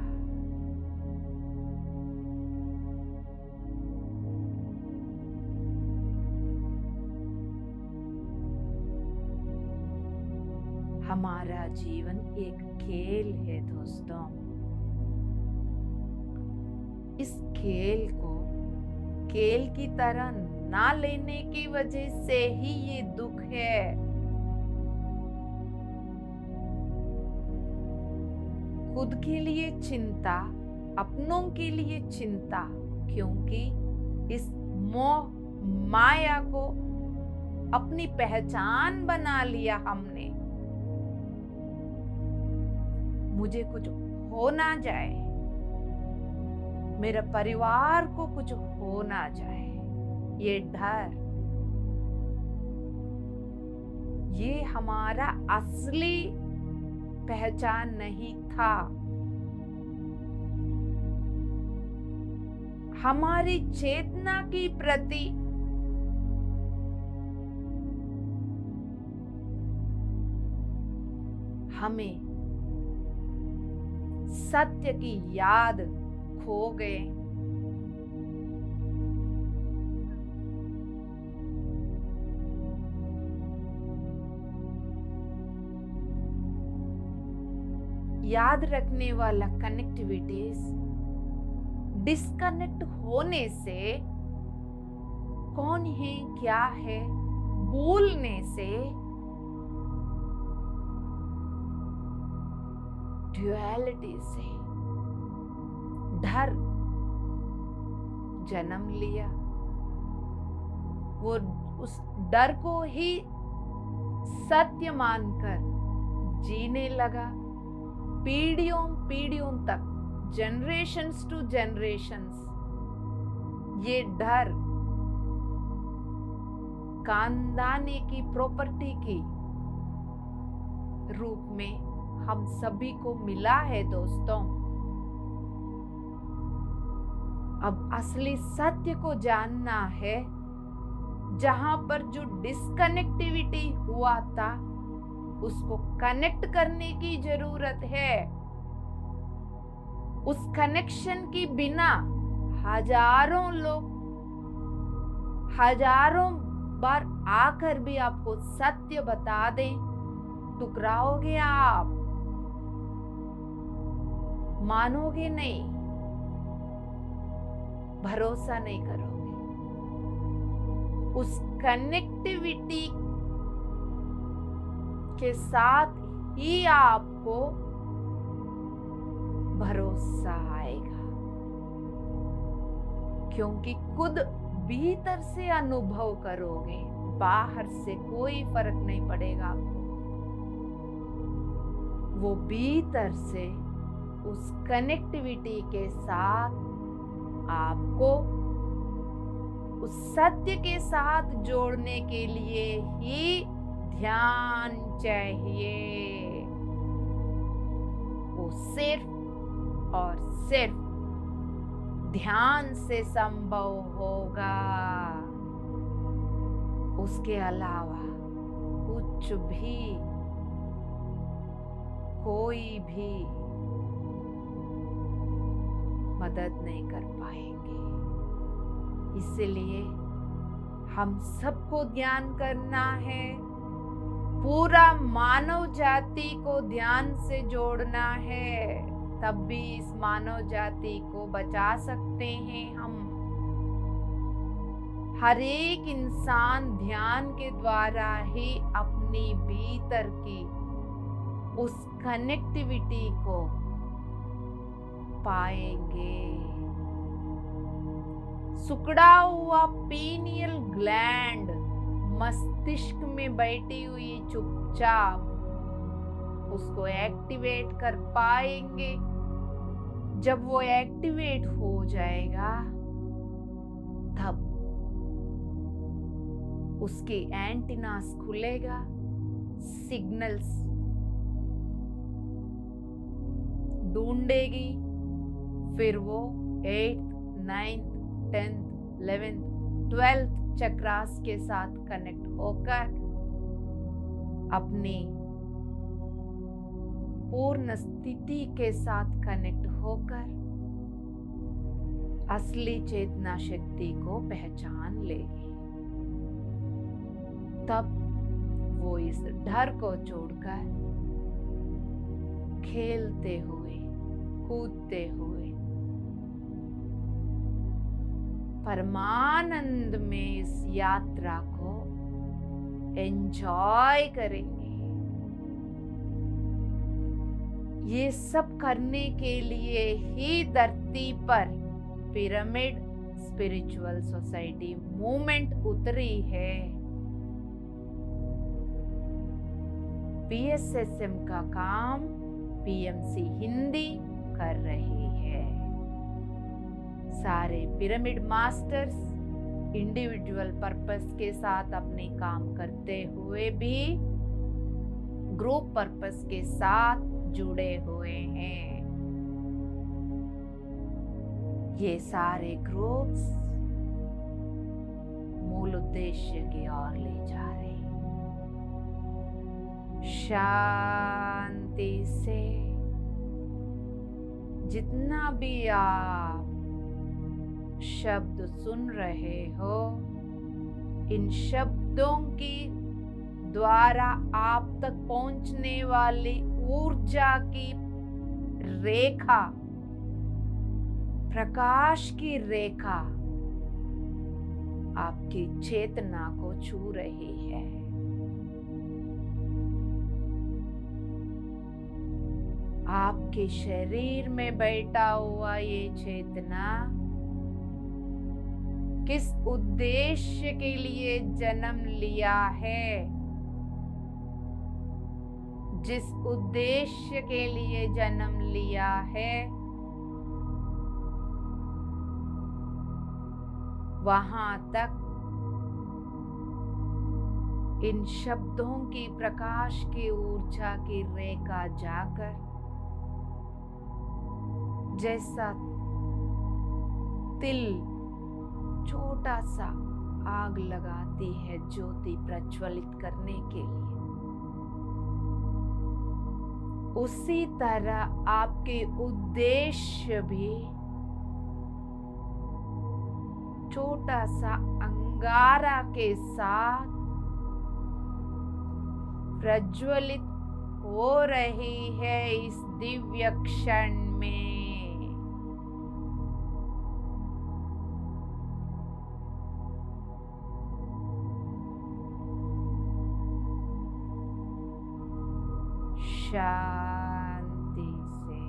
हमारा जीवन एक खेल है दोस्तों। इस खेल को खेल की तरह ना लेने की वजह से ही ये दुख है। खुद के लिए चिंता, अपनों के लिए चिंता, क्योंकि इस मोह माया को अपनी पहचान बना लिया हमने। मुझे कुछ हो ना जाए, मेरे परिवार को कुछ हो ना जाए, ये डर, ये हमारा असली पहचान नहीं था। हमारी चेतना की प्रति हमें सत्य की याद खो गए। याद रखने वाला कनेक्टिविटीज डिस्कनेक्ट होने से, कौन है क्या है भूलने से, ड्युअलिटी से डर जन्म लिया। वो उस डर को ही सत्य मानकर जीने लगा। पीढ़ियों पीढ़ियों तक, जनरेशंस टू जनरेशंस, ये डर खानदानी की प्रॉपर्टी की रूप में हम सभी को मिला है दोस्तों। अब असली सत्य को जानना है। जहां पर जो डिस्कनेक्टिविटी हुआ था उसको कनेक्ट करने की जरूरत है। उस कनेक्शन की बिना हजारों लोग हजारों बार आकर भी आपको सत्य बता दें, टुकराओगे आप, मानोगे नहीं, भरोसा नहीं करोगे। उस कनेक्टिविटी के साथ ही आपको भरोसा आएगा, क्योंकि खुद भीतर से अनुभव करोगे, बाहर से कोई फर्क नहीं पड़ेगा आपको। वो भीतर से उस कनेक्टिविटी के साथ आपको उस सत्य के साथ जोड़ने के लिए ही ध्यान चाहिए। वो सिर्फ और सिर्फ ध्यान से संभव होगा। उसके अलावा कुछ भी, कोई भी मदद नहीं कर पाएंगे। इसलिए हम सबको ध्यान करना है, पूरा मानव जाति को ध्यान से जोड़ना है, तब भी इस मानव जाति को बचा सकते हैं हम। हर एक इंसान ध्यान के द्वारा ही अपनी भीतर की उस कनेक्टिविटी को पाएंगे। सिकुड़ा हुआ पीनियल ग्लैंड मस्तिष्क में बैठी हुई चुपचाप उसको एक्टिवेट कर पाएंगे। जब वो एक्टिवेट हो जाएगा तब उसके एंटीनास खुलेगा, सिग्नल्स ढूंढेगी, फिर वो 8th, 9th, 10th, 11th, 12th chakras के साथ कनेक्ट होकर अपनी पूर्ण स्थिति के साथ कनेक्ट होकर असली चेतना शक्ति को पहचान लेगी। तब वो इस डर को छोड़कर खेलते हुए, कूदते हुए परमानंद में इस यात्रा को एंजॉय करेंगे। ये सब करने के लिए ही धरती पर पिरामिड स्पिरिचुअल सोसाइटी मूवमेंट उतरी है। PSSM का काम PMC हिंदी कर रही है। सारे पिरामिड मास्टर्स इंडिविजुअल पर्पस के साथ अपने काम करते हुए भी ग्रुप पर्पस के साथ जुड़े हुए हैं। ये सारे ग्रुप्स मूल उद्देश्य की ओर ले जा रहे हैं। शांति से जितना भी आप शब्द सुन रहे हो, इन शब्दों की द्वारा आप तक पहुंचने वाली ऊर्जा की रेखा, प्रकाश की रेखा आपकी चेतना को छू रही है। आपके शरीर में बैठा हुआ ये चेतना किस उद्देश्य के लिए जन्म लिया है, जिस उद्देश्य के लिए जन्म लिया है, वहां तक इन शब्दों की प्रकाश की ऊर्जा की रेखा जाकर जैसा तिल छोटा सा आग लगाती है ज्योति प्रज्वलित करने के लिए, उसी तरह आपके उद्देश्य भी छोटा सा अंगारा के साथ प्रज्वलित हो रही है इस दिव्य क्षण में। शांति से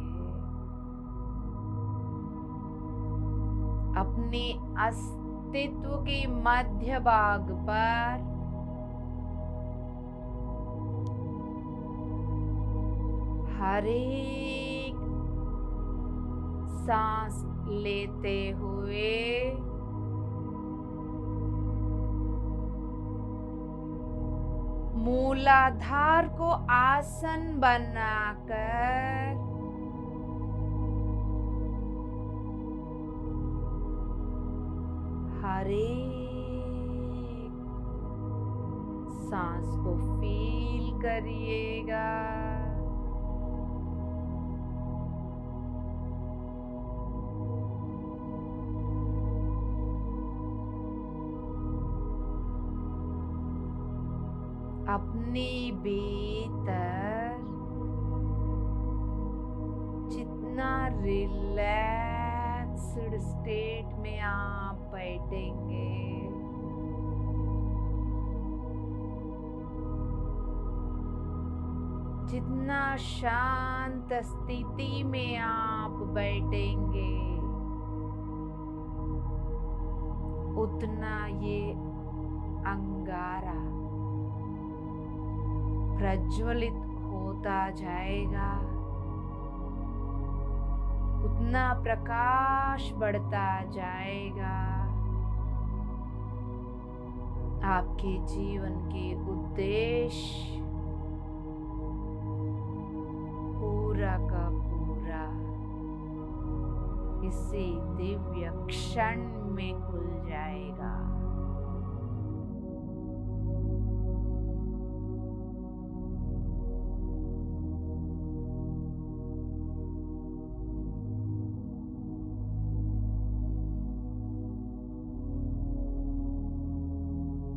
अपने अस्तित्व के मध्य भाग पर हर एक सांस लेते हुए मूलाधार को आसन बनाकर हर एक सांस को फील करिएगा। अपने भीतर जितना रिलैक्स्ड स्टेट में आप बैठेंगे, जितना शांत स्थिति में आप बैठेंगे, उतना ये अंगारा प्रज्वलित होता जाएगा, उतना प्रकाश बढ़ता जाएगा। आपके जीवन के उद्देश्य पूरा का पूरा इसी दिव्य क्षण में खुल जाएगा।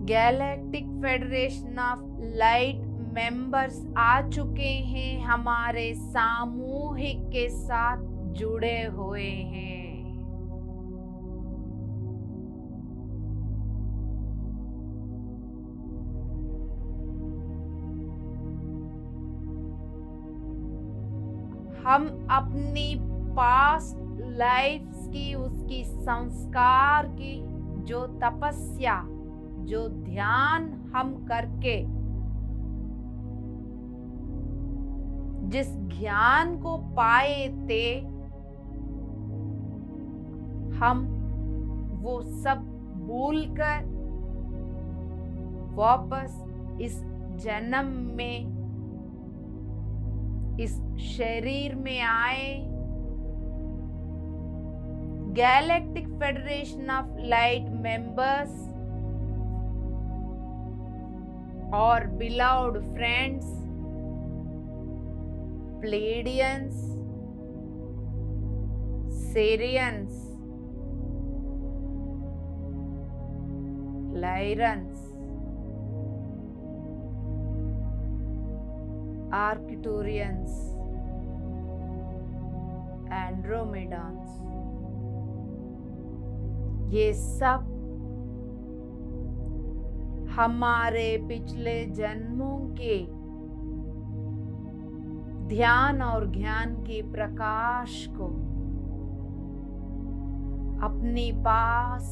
Galactic federation of light members आ चुके हैं, हमारे सामूहिक के साथ जुड़े हुए हैं। हम अपनी पास्ट लाइफ्स की, उसकी संस्कार की जो तपस्या, जो ध्यान हम करके जिस ज्ञान को पाए थे, हम वो सब भूलकर वापस इस जन्म में, इस शरीर में आए। Galactic federation of light members और beloved friends, Pleiadians, Sirians, Lyrans, Arcturians, Andromedans, ये सब हमारे पिछले जन्मों के ध्यान और ज्ञान के प्रकाश को अपने पास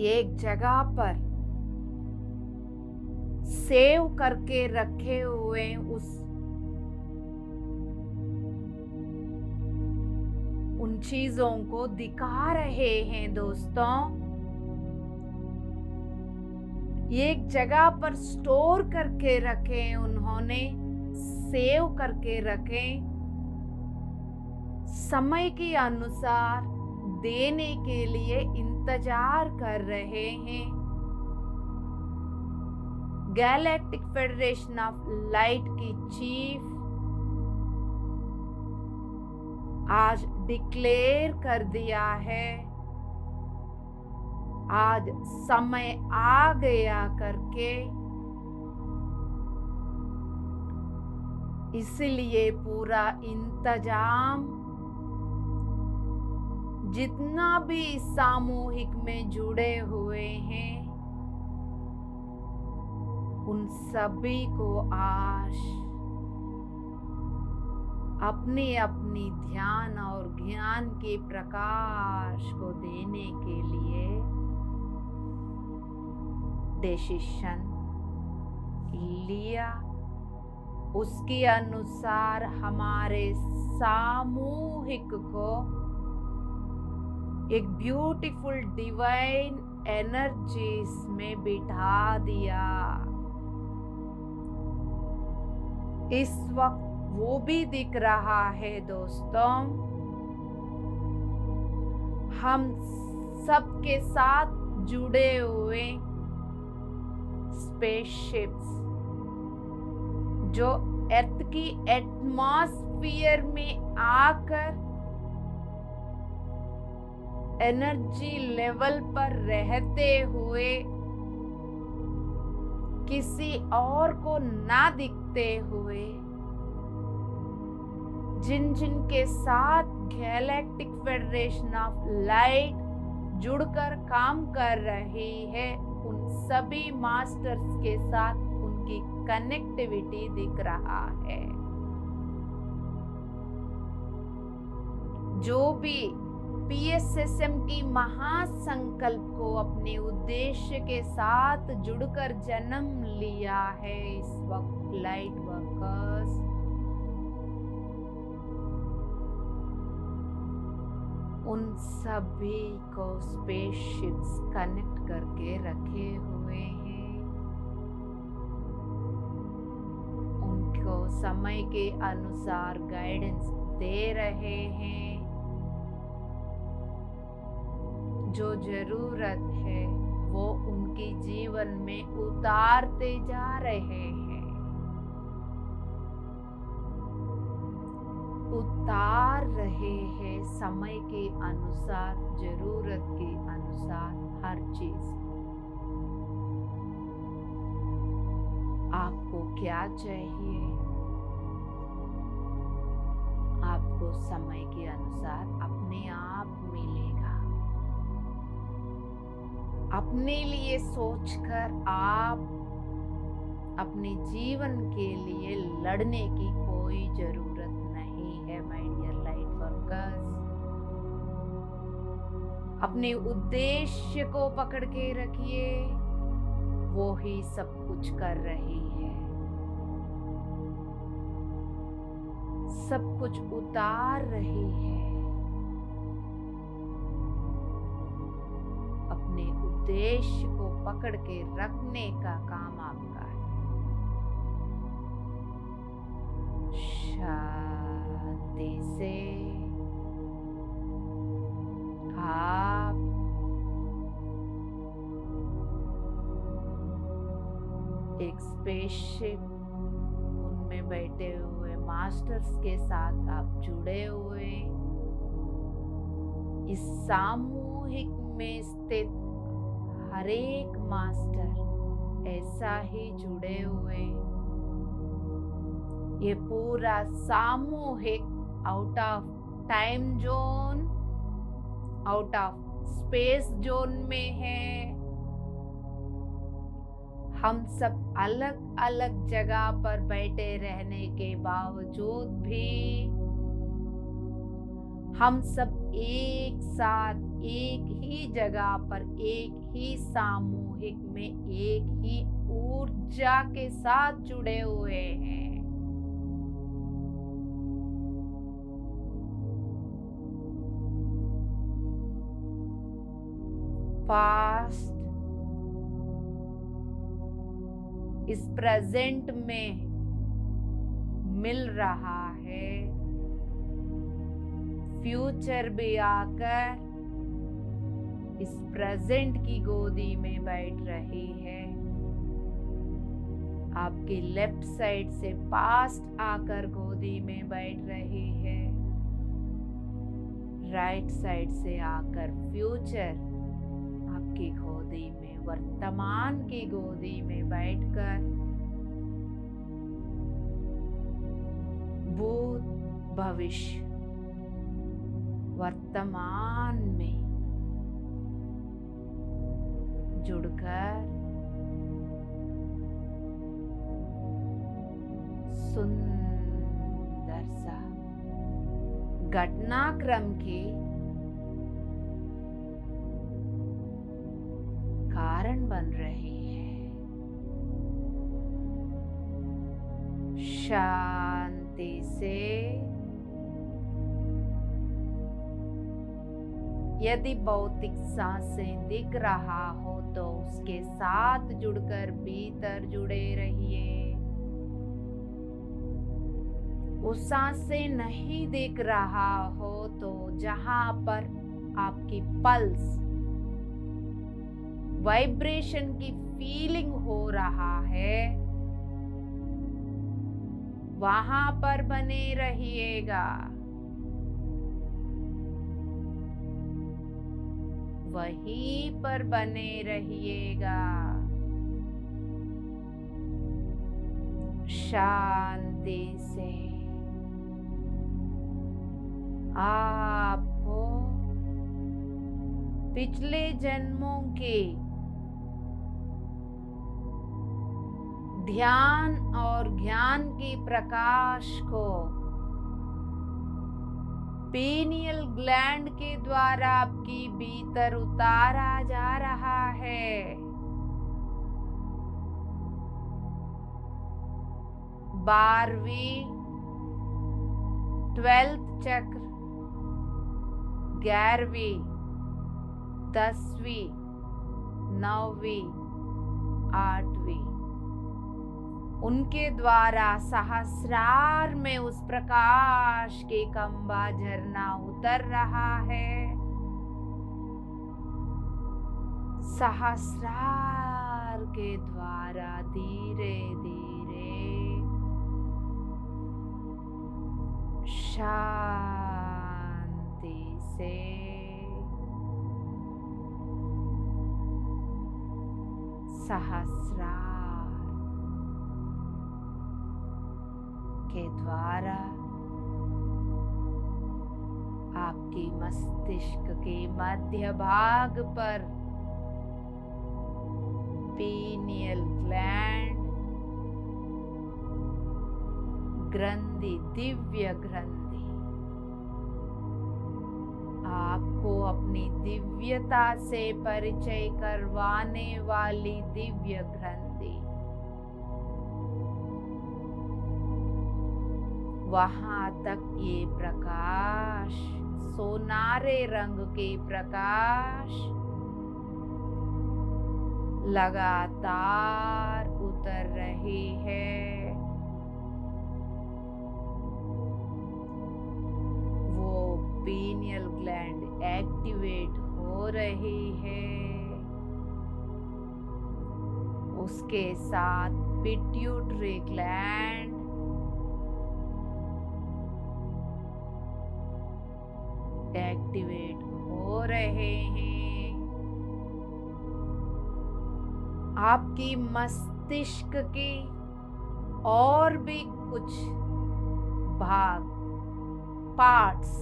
एक जगह पर सेव करके रखे हुए उन चीजों को दिखा रहे हैं दोस्तों। एक जगह पर स्टोर करके रखे, उन्होंने सेव करके रखे, समय के अनुसार देने के लिए इंतजार कर रहे हैं। गैलेक्टिक फेडरेशन ऑफ लाइट की चीफ आज डिक्लेयर कर दिया है, आज समय आ गया करके, इसलिए पूरा इंतजाम जितना भी सामूहिक में जुड़े हुए हैं, उन सभी को आज अपने अपनी ध्यान और ज्ञान के प्रकाश को देने के लिए डिसीजन लिया। उसके अनुसार हमारे सामूहिक को एक ब्यूटीफुल डिवाइन एनर्जीज में बिठा दिया। इस वक्त वो भी दिख रहा है दोस्तों। हम सबके साथ जुड़े हुए स्पेसशिप्स जो अर्थ की एटमॉस्फेयर में आकर एनर्जी लेवल पर रहते हुए किसी और को ना दिखते हुए जिन जिन के साथ गैलेक्टिक फेडरेशन ऑफ लाइट जुड़कर काम कर रही है, उन सभी मास्टर्स के साथ उनकी कनेक्टिविटी दिख रहा है। जो भी PSSM की महासंकल्प को अपने उद्देश्य के साथ जुड़कर जन्म लिया है, इस वक्त लाइट वर्कर्स उन सभी को स्पेसशिप्स कनेक्ट करके रखे हुए हैं। उनको समय के अनुसार गाइडेंस दे रहे हैं। जो जरूरत है वो उनके जीवन में उतारते जा रहे हैं। उतार रहे हैं समय के अनुसार, जरूरत के अनुसार हर चीज। आपको क्या चाहिए? आपको समय के अनुसार अपने आप मिलेगा। अपने लिए सोचकर आप अपने जीवन के लिए लड़ने की कोई जरूरत नहीं है माय डियर लाइट वर्कर्स। अपने उद्देश्य को पकड़ के रखिए, वो ही सब कुछ कर रही है। सब कुछ उतार रही है। अपने उद्देश्य को पकड़ के रखने का काम आपका है। शांति से आप एक स्पेसशिप उनमें बैठे हुए मास्टर्स के साथ आप जुड़े हुए, इस सामूहिक में स्थित हर एक मास्टर ऐसा ही जुड़े हुए। ये पूरा सामूहिक out of time zone, out of space zone में है। हम सब अलग अलग जगह पर बैठे रहने के बावजूद भी हम सब एक साथ एक ही जगह पर एक ही सामूहिक में एक ही ऊर्जा के साथ जुड़े हुए हैं। पास्ट इस प्रेजेंट में मिल रहा है, फ्यूचर भी आकर इस प्रेजेंट की गोदी में बैठ रही है। आपकी लेफ्ट साइड से पास्ट आकर गोदी में बैठ रही है, राइट साइड से आकर फ्यूचर आपकी गोदी में, वर्तमान की गोदी में बैठकर भूत भविष्य वर्तमान में जुड़कर सुंदर सा घटनाक्रम के कारण बन रही है। शांति से यदि भौतिक सांसें दिख रहा हो तो उसके साथ जुड़कर भीतर जुड़े रहिए। वो सांसें नहीं दिख रहा हो तो जहां पर आपकी पल्स वाइब्रेशन की फीलिंग हो रहा है वहां पर बने रहिएगा। वहीं पर बने रहिएगा। शांति से आपको पिछले जन्मों के ध्यान और ज्ञान की प्रकाश को पीनियल ग्लैंड के द्वारा आपकी भीतर उतारा जा रहा है। 12वीं 12th चक्र, 11वीं 10वीं 9वीं 8वीं उनके द्वारा सहस्रार में उस प्रकाश के खंभा झरना उतर रहा है। सहस्रार के द्वारा धीरे धीरे शांति से सहस्रार के द्वारा आपकी मस्तिष्क के मध्य भाग पर पीनियल ग्लैंड ग्रंथि, दिव्य ग्रंथि आपको अपनी दिव्यता से परिचय करवाने वाली दिव्य ग्रंथि वहां तक ये प्रकाश, सोनारे रंग के प्रकाश लगातार उतर रही है। वो पीनियल ग्लैंड एक्टिवेट हो रही है। उसके साथ पिट्यूटरी ग्लैंड एक्टिवेट हो रहे हैं। आपकी मस्तिष्क के और भी कुछ भाग, पार्ट्स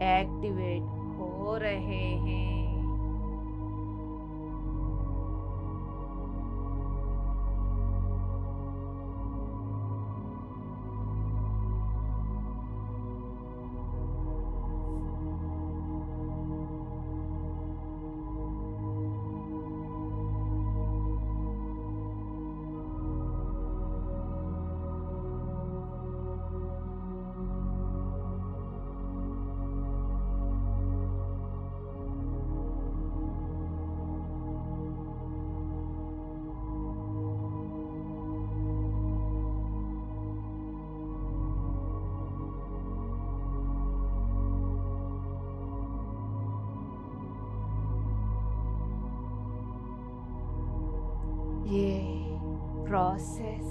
एक्टिवेट हो रहे हैं। ये प्रोसेस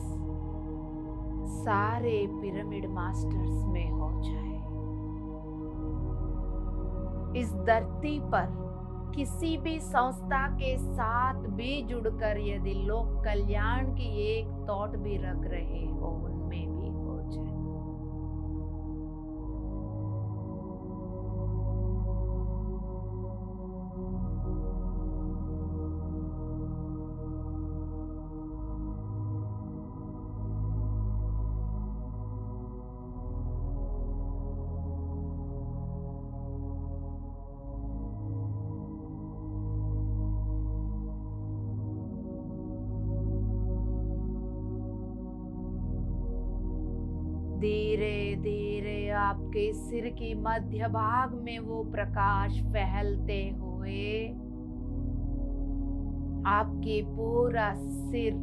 सारे पिरामिड मास्टर्स में हो जाए। इस धरती पर किसी भी संस्था के साथ भी जुड़कर यदि लोग कल्याण की एक थॉट भी रख रहे हो उनमें भी हो जाए। धीरे धीरे आपके सिर की मध्य भाग में वो प्रकाश फैलते हुए आपके पूरा सिर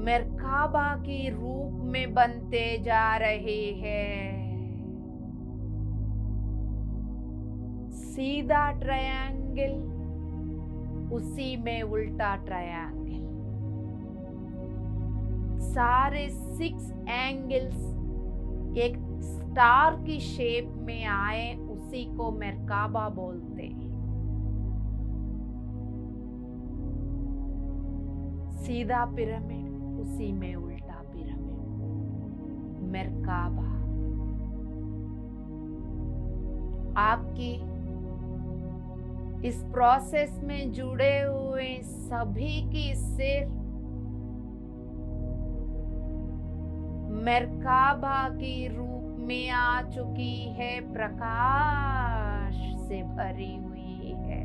मरकाबा के रूप में बनते जा रहे हैं। सीधा ट्रायंगल, उसी में उल्टा ट्रायंगल, सारे 6 एंगल्स एक स्टार की शेप में आए, उसी को मरकाबा बोलते हैं। सीधा पिरामिड, उसी में उल्टा पिरामिड, मरकाबा। आपकी इस प्रोसेस में जुड़े हुए सभी की सिर मरकाबा के रूप में आ चुकी है, प्रकाश से भरी हुई है।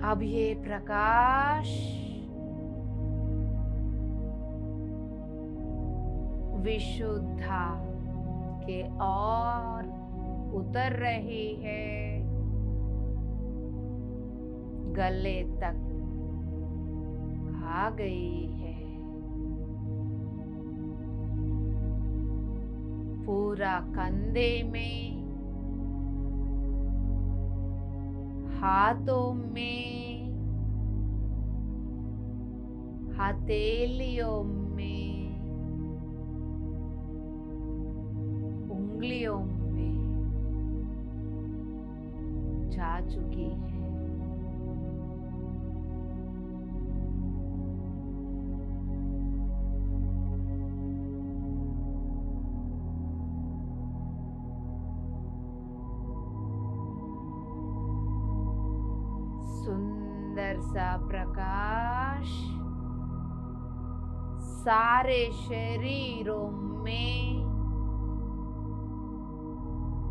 अब ये प्रकाश विशुद्धा के और उतर रही है, गले तक आ गई है। पूरा कंधे में, हाथों में, हथेलियों में, उंगलियों में जा चुकी है। सुंदर सा प्रकाश सारे शरीरों में,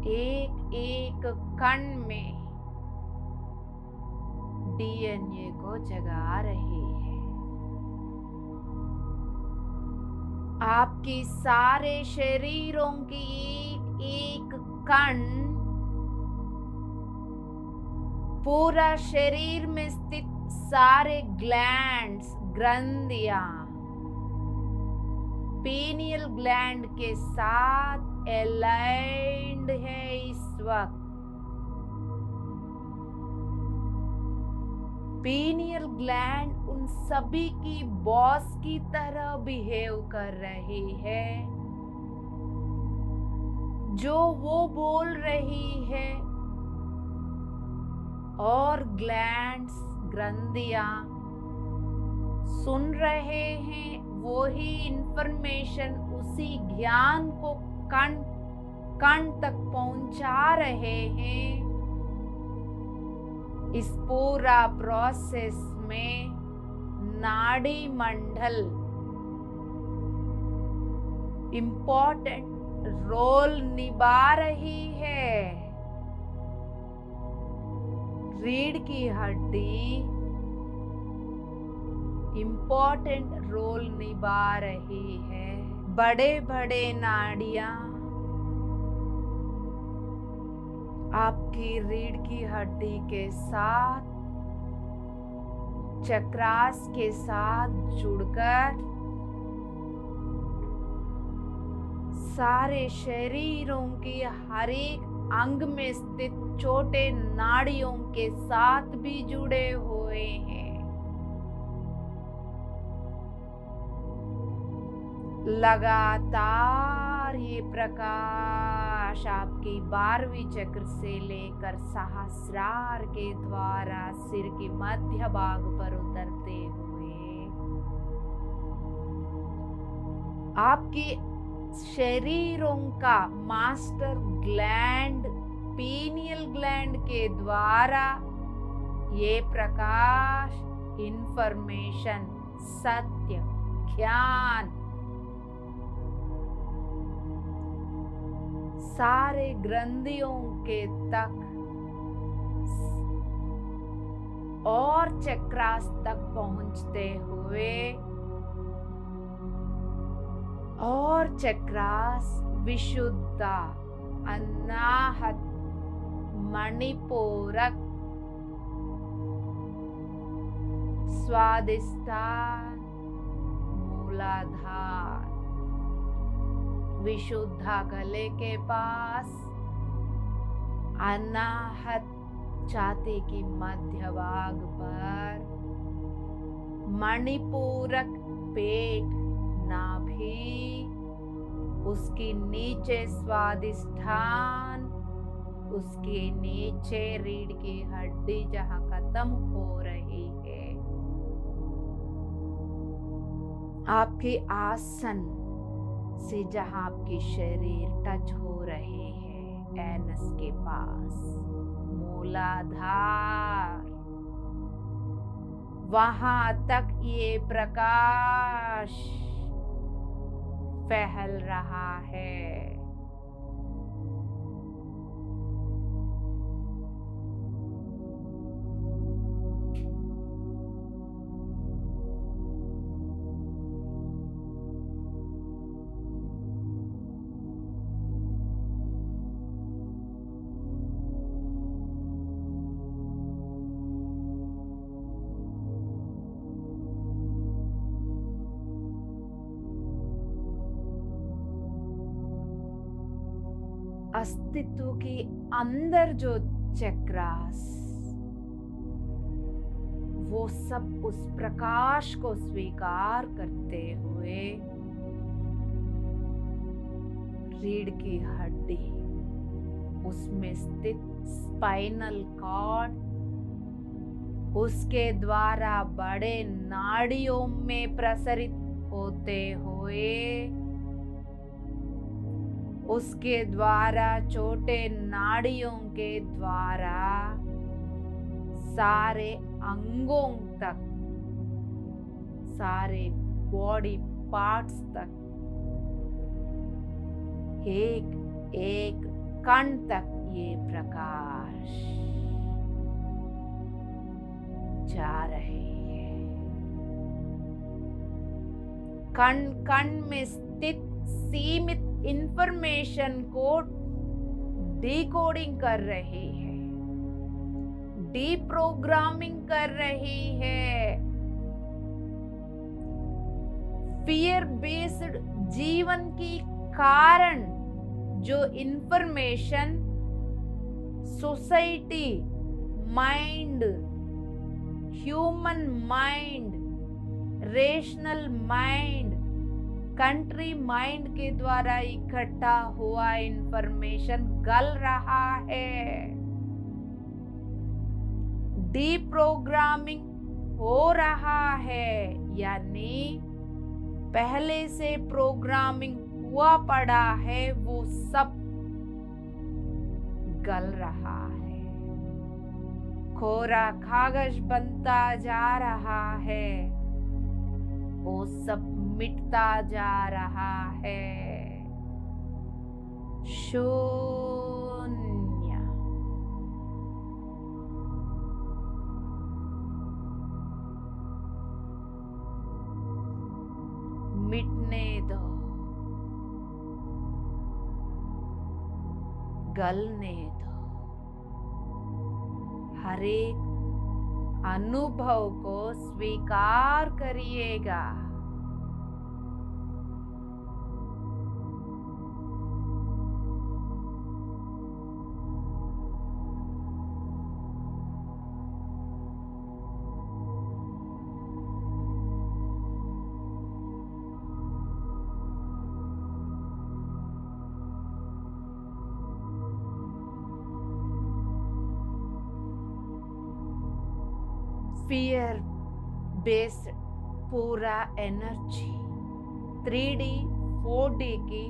एक एक कण में डीएनए को जगा रही है। आपकी सारे शरीरों की एक एक कण पूरा शरीर में स्थित सारे ग्लैंड्स, ग्रंथियां पीनियल ग्लैंड के साथ अलाइंड है इस वक्त। पीनियल ग्लैंड उन सभी की बॉस की तरह बिहेव कर रही है। जो वो बोल रही है और ग्लैंड्स, ग्रंथियां सुन रहे हैं, वो ही इंफॉर्मेशन, उसी ज्ञान को कण कण तक पहुंचा रहे हैं। इस पूरा प्रोसेस में नाड़ी मंडल इम्पोर्टेंट रोल निभा रही है। रीढ़ की हड्डी इम्पोर्टेंट रोल निभा रही है। बड़े बड़े नाड़ियां आपकी रीढ़ की हड्डी के साथ, चक्रास के साथ जुड़कर सारे शरीरों की हर एक अंग में स्थित छोटे नाड़ियों के साथ भी जुड़े हुए हैं। लगातार ये प्रकाश आपकी 12वीं चक्र से लेकर सहस्रार के द्वारा सिर के मध्य भाग पर उतरते हुए आपके शरीरों का मास्टर ग्लैंड, पीनियल ग्लैंड के द्वारा ये प्रकाश इंफॉर्मेशन, सत्य, ज्ञान सारे ग्रंथियों के तक और चक्रास तक पहुंचते हुए और चक्रास विशुद्ध अनाहत मणिपूरक स्वादिष्टान मूलाधार विशुद्धा गले के पास अनाहत छाती की मध्य भाग पर मणिपूरक पेट नाभि उसकी नीचे स्वादिष्ठान उसके नीचे रीढ़ की हड्डी जहां खत्म हो रही है आपके आसन से जहां आपकी शरीर टच हो रहे हैं एनस के पास मूलाधार वहां तक ये प्रकाश फैल रहा है। अस्तित्व के अंदर जो चक्रास वो सब उस प्रकाश को स्वीकार करते हुए रीढ़ की हड्डी उसमें स्थित स्पाइनल कॉर्ड उसके द्वारा बड़े नाड़ियों में प्रसारित होते हुए उसके द्वारा छोटे नाड़ियों के द्वारा सारे अंगों तक सारे बॉडी पार्ट्स तक एक एक कण तक ये प्रकाश जा रहे हैं। कण कण में स्थित सीमित इंफॉर्मेशन को डिकोडिंग कर रही है, डीप्रोग्रामिंग कर रही है। फियर बेस्ड जीवन की कारण जो information society mind, human mind, rational mind, country mind के द्वारा इकट्ठा हुआ इंफॉर्मेशन गल रहा है, डीप्रोग्रामिंग हो रहा है, यानी पहले से प्रोग्रामिंग हुआ पड़ा है वो सब गल रहा है, कोरा कागज बनता जा रहा है, वो सब मिटता जा रहा है। शून्य। मिटने दो, गलने दो, हर एक अनुभव को स्वीकार करिएगा। फियर बेस्ड पूरा एनर्जी 3D 4D की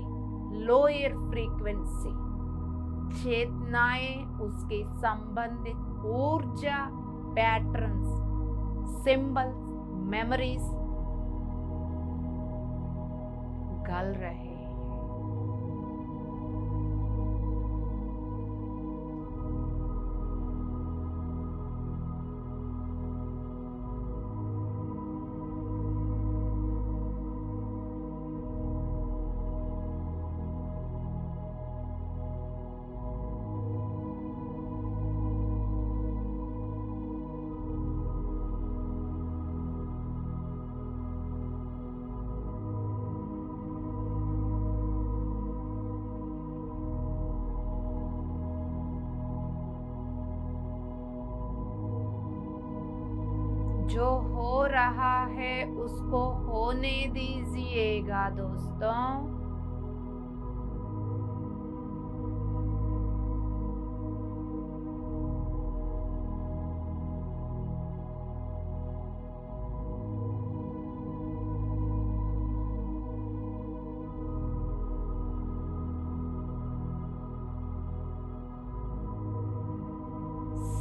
लोअर फ्रीक्वेंसी चेतनाएं उसके संबंधित ऊर्जा पैटर्न्स, सिंबल्स, मेमोरीज गल रहे हैं। जो हो रहा है उसको होने दीजिएगा दोस्तों।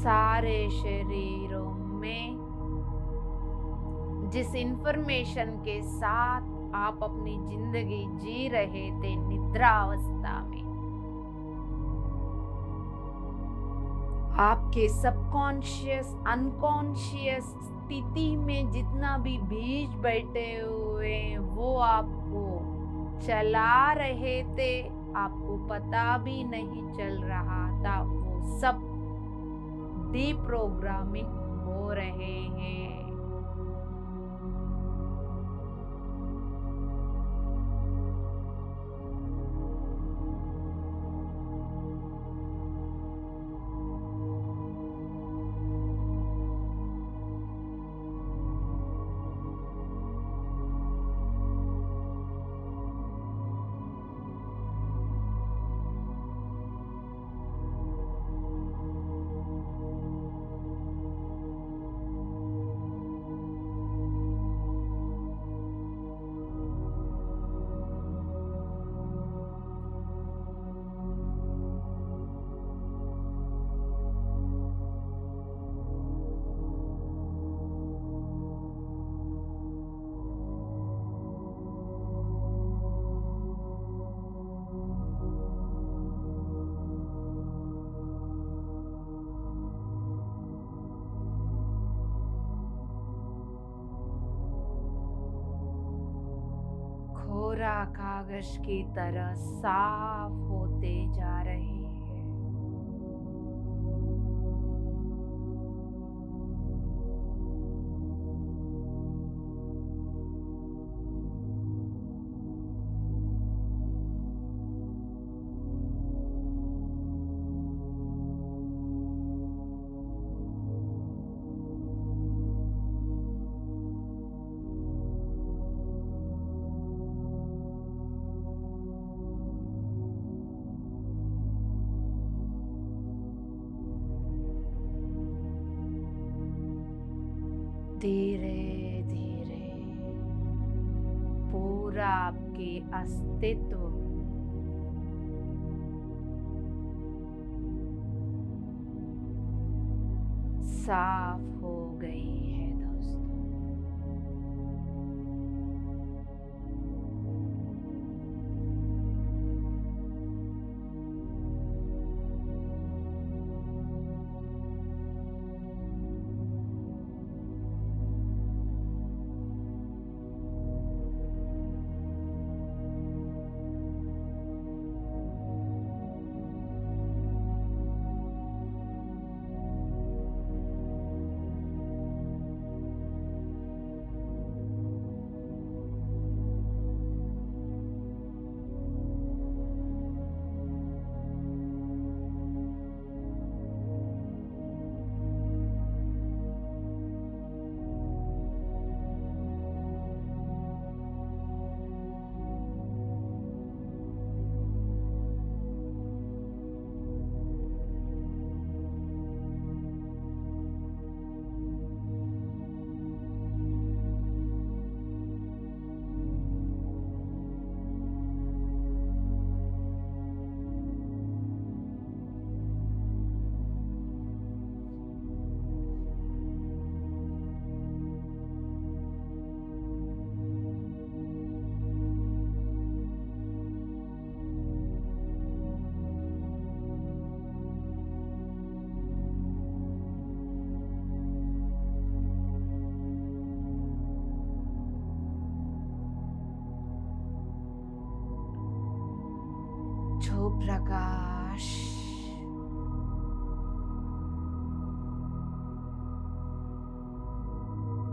सारे शरीरों में जिस इंफॉर्मेशन के साथ आप अपनी जिंदगी जी रहे थे निद्रावस्था में, आपके सबकॉन्शियस अनकॉन्शियस स्थिति में जितना भी बीज बैठे हुए हैं, वो आपको चला रहे थे, आपको पता भी नहीं चल रहा था। वो सब डीप्रोग्रामिंग हो रहे हैं। कोरा कागज की तरह साफ होते जा रहे हैं। धीरे धीरे पूरा आपके अस्तित्व साफ हो गई है दोस्तों। जो प्रकाश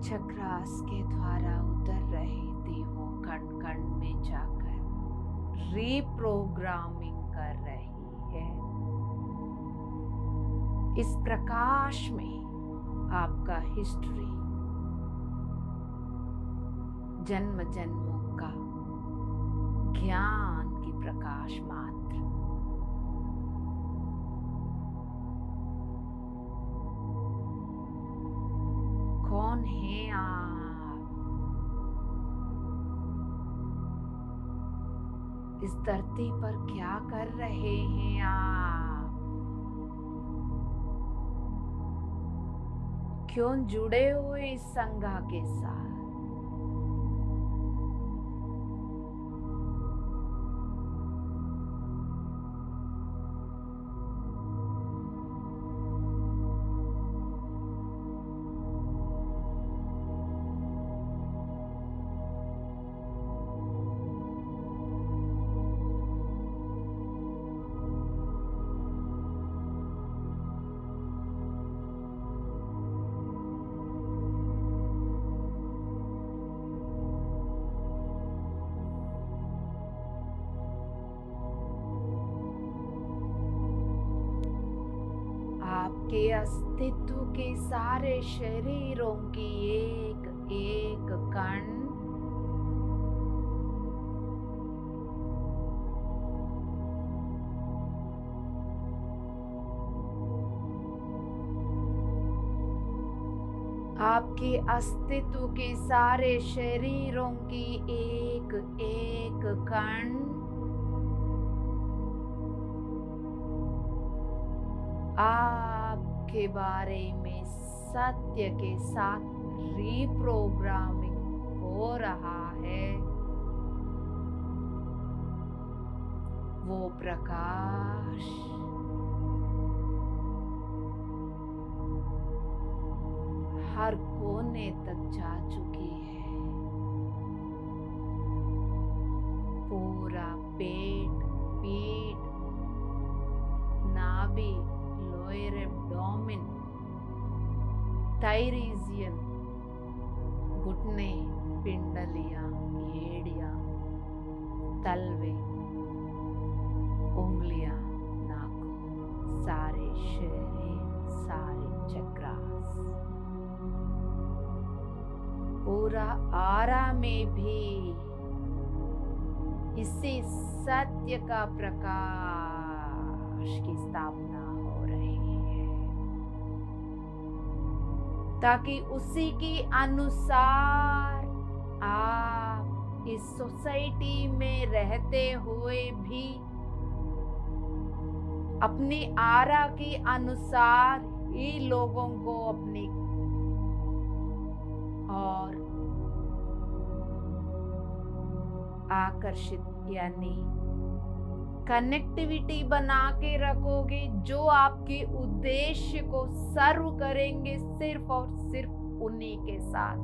चक्रास के द्वारा उतर रही थी, वो कण कण में जाकर रीप्रोग्रामिंग कर रही है। इस प्रकाश में आपका हिस्ट्री, जन्म जन्मों का ज्ञान की प्रकाश मात्र। कौन है आप? इस धरती पर क्या कर रहे हैं आप? क्यों जुड़े हुए इस संगा के साथ? आपके अस्तित्व के सारे शरीरों की एक एक कण आपके अस्तित्व के सारे शरीरों की एक एक कण आपके बारे में सत्य के साथ रीप्रोग्रामिंग हो रहा है। वो प्रकाश हर कोने तक जा चुकी है। पूरा पेट, पीठ, नाभि, लोअर एब्डोमेन, थाई रीजियन, घुटने, पिंडलियां, एड़ियां, तलवे, उंगलियां, नाखून, सारे शरीर, सारे चक्रास, पूरा आरा में भी इसी सत्य का प्रकाश की स्थापना हो रही है, ताकि उसी के अनुसार आप इस सोसाइटी में रहते हुए भी अपनी आरा के अनुसार ही लोगों को अपनी और आकर्षित यानी कनेक्टिविटी बना के रखोगे, जो आपके उद्देश्य को सर्व करेंगे सिर्फ और सिर्फ उन्हीं के साथ।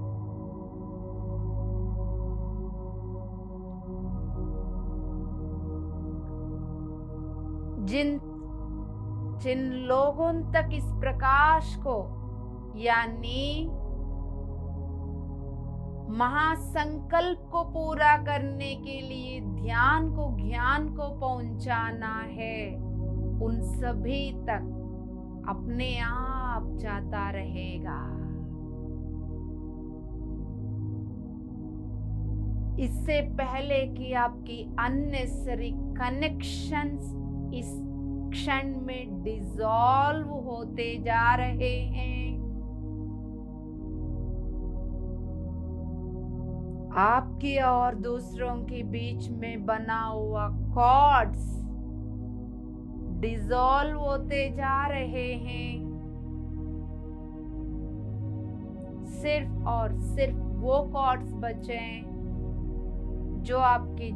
जिन लोगों तक इस प्रकाश को यानी महासंकल्प को पूरा करने के लिए ध्यान को ज्ञान को पहुंचाना है, उन सभी तक अपने आप जाता रहेगा। इससे पहले कि आपकी अननेसेसरी कनेक्शंस इस क्षण में डिसॉल्व होते जा रहे हैं, आपके और दूसरों के बीच में बना हुआ कॉर्ड्स डिसॉल्व होते जा रहे हैं। सिर्फ और सिर्फ वो कॉर्ड्स बचे जो आपके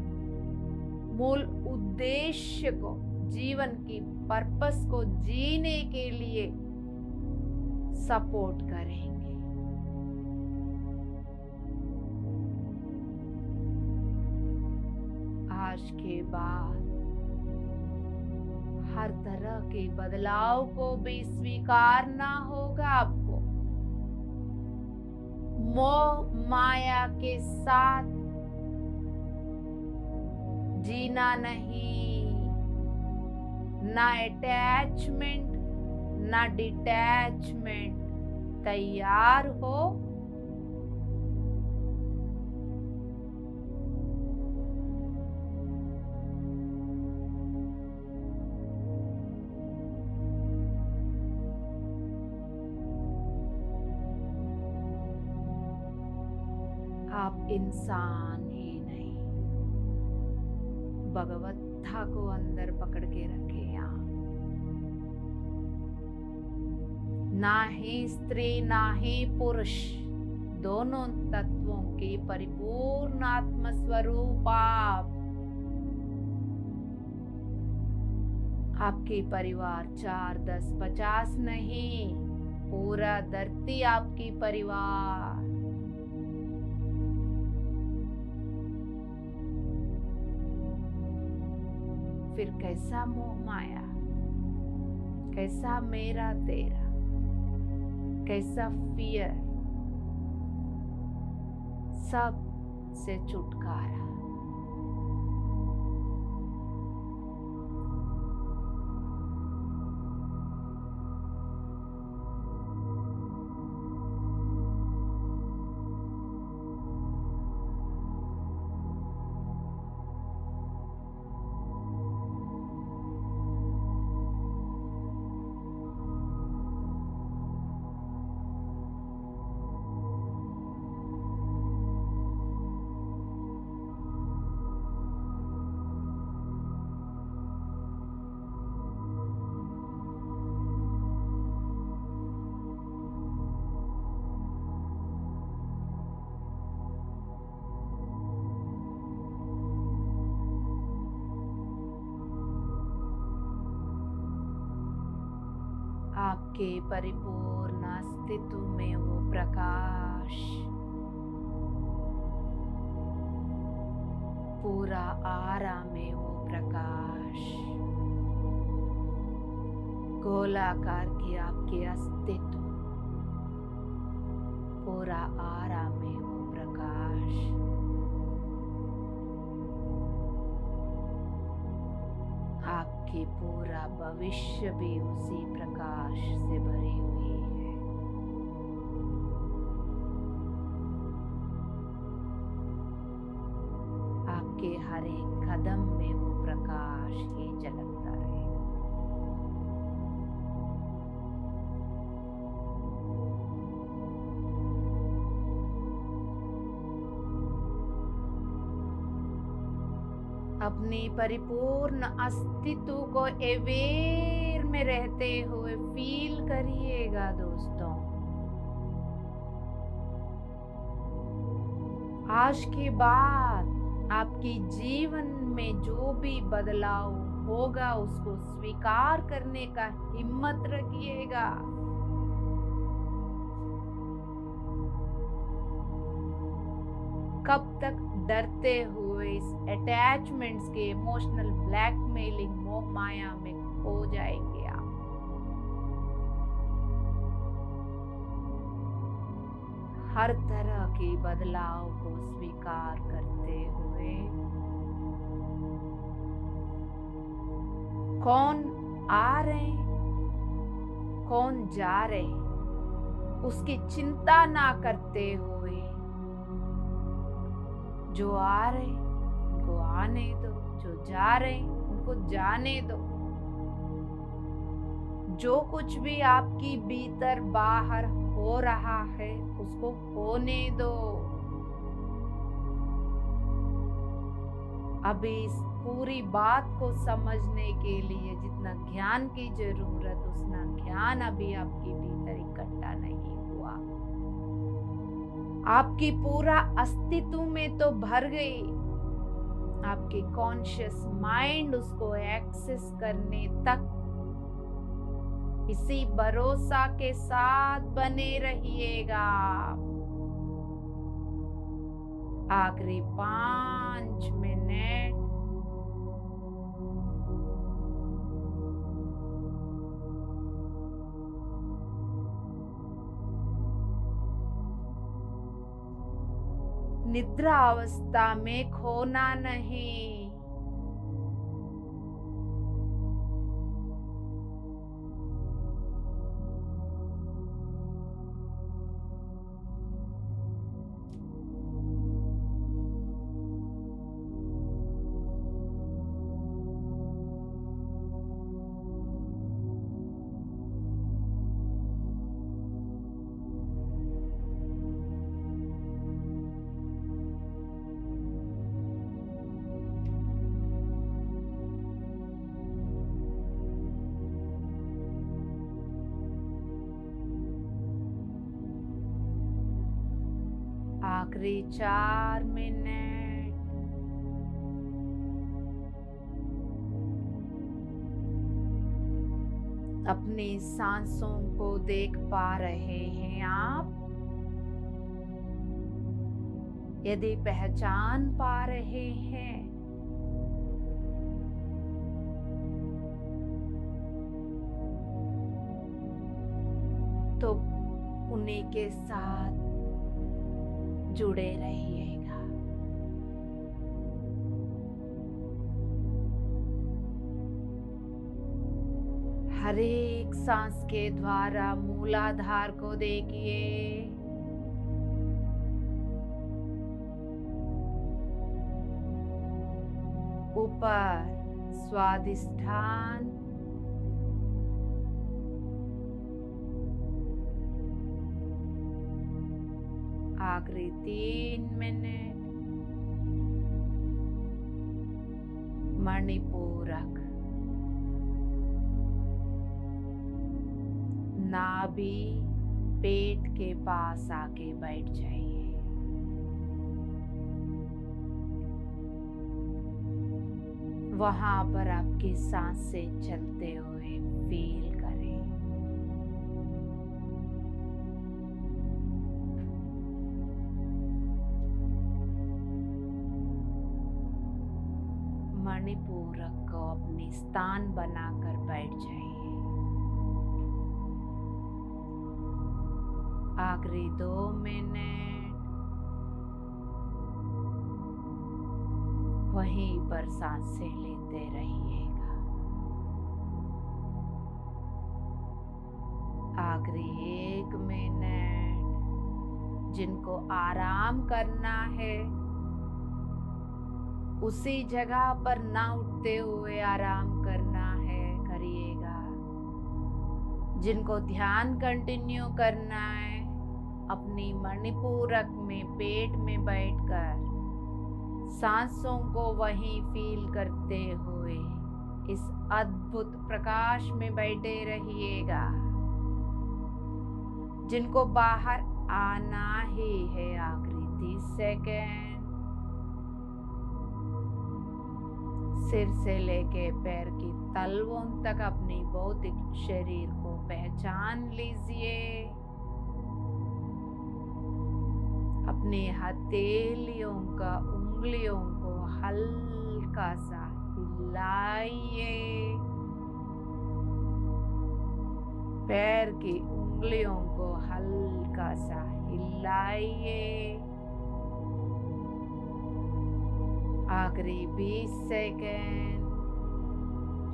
मूल उद्देश्य को, जीवन की पर्पस को जीने के लिए सपोर्ट करेंगे। आज के बाद हर तरह के बदलाव को भी स्वीकारना होगा आपको। मोह माया के साथ जीना नहीं, ना अटैचमेंट ना डिटैचमेंट। तैयार हो? आप इंसान ही नहीं, भगवत्ता को अंदर पकड़ के रखे आप। ना ही स्त्री ना ही पुरुष, दोनों तत्वों के परिपूर्ण आत्मस्वरूप आप। आपके परिवार 4, 10, 50 नहीं, पूरा धरती आपकी परिवार। फिर कैसा मोह माया, कैसा मेरा तेरा, कैसा फियर, सब से छुटकारा। आपके परिपूर्ण अस्तित्व में वो प्रकाश, पूरा आरा में वो प्रकाश, गोलाकार के आपके अस्तित्व, पूरा आरा में वो प्रकाश, आपकी पूरा भविष्य भी उसी प्रकाश से भरी हुई है। आपके हर एक कदम में वो प्रकाश ही झलकता रहेगा। अपनी परिपूर्ण अस्तित्व को अवेयर में रहते हुए फील करिएगा दोस्तों। आज के बाद आपके जीवन में जो भी बदलाव होगा उसको स्वीकार करने का हिम्मत रखिएगा। कब तक डरते हुए इस अटैचमेंट्स के इमोशनल ब्लैकमेलिंग मोह माया में खो जाएंगे आप। हर तरह के बदलाव को स्वीकार करते हुए कौन आ रहे कौन जा रहे उसकी चिंता ना करते हुए, जो आ रहे उनको आने दो, जो जा रहे उनको जाने दो। जो कुछ भी आपकी भीतर बाहर हो रहा है उसको होने दो। अभी इस पूरी बात को समझने के लिए जितना ज्ञान की जरूरत, उतना ज्ञान अभी आपके भीतर इकट्ठा नहीं हुआ। आपकी पूरा अस्तित्व में तो भर गई, आपके कॉन्शियस माइंड उसको एक्सेस करने तक इसी भरोसा के साथ बने रहिएगा। आखिरी 5 मिनट निद्रा अवस्था में खोना नहीं। आखिरी 4 मिनट। अपनी सांसों को देख पा रहे हैं आप? यदि पहचान पा रहे हैं तो उन्हीं के साथ जुड़े रहिएगा। हर एक सांस के द्वारा मूलाधार को देखिए। ऊपर स्वादिष्ठान, आखिरी 3 मिनट मणिपूरक। नाभि पेट के पास आके बैठ जाइए। वहां पर आपकी सांसें चलते हुए फील करें। मणिपूरक को अपनी स्थान बनाकर बैठ जाइए। आखिरी 2 मिनट वहीं पर सांसें लेते रहिएगा। आखिरी 1 मिनट जिनको आराम करना है उसी जगह पर ना उठते हुए आराम करना है, करिएगा। जिनको ध्यान कंटिन्यू करना है अपनी मणिपूरक में पेट में बैठकर सांसों को वहीं फील करते हुए इस अद्भुत प्रकाश में बैठे रहिएगा। जिनको बाहर आना ही है आखिरी 30 सेकेंड, सिर से लेके पैर की तलवों तक अपनी भौतिक शरीर को पहचान लीजिए। अपनी हथेलियों का उंगलियों को हल्का सा हिलाइए। पैर की उंगलियों को हल्का सा हिलाइए। आखिरी 20 सेकेंड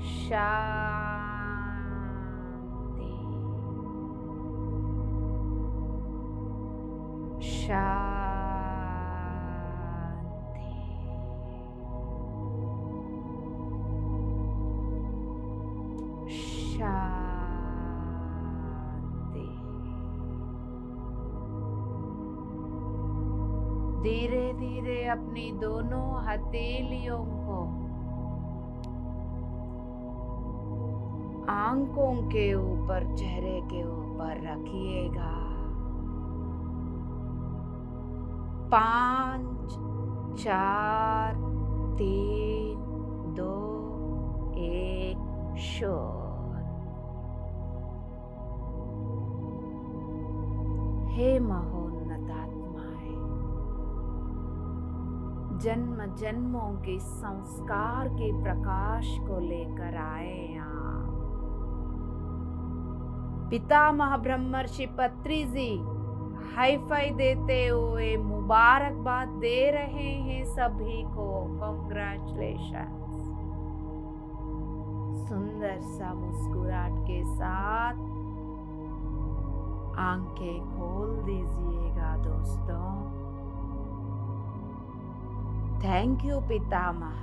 शांति। शांति। धीरे धीरे अपनी दोनों हथेलियों को आंखों के ऊपर, चेहरे के ऊपर रखिएगा। 5 4 3 2 1 शोर। हे महोन्नत आत्माएं, जन्म जन्मों के संस्कार के प्रकाश को लेकर आए आप। पितामह ब्रह्मर्षि पत्री जी हाई फाई देते हुए मुबारकबाद दे रहे हैं सभी को। कांग्रेचुलेशन। सुंदर सा मुस्कुराहट के साथ आंखें खोल दीजिएगा दोस्तों। थैंक यू पितामह,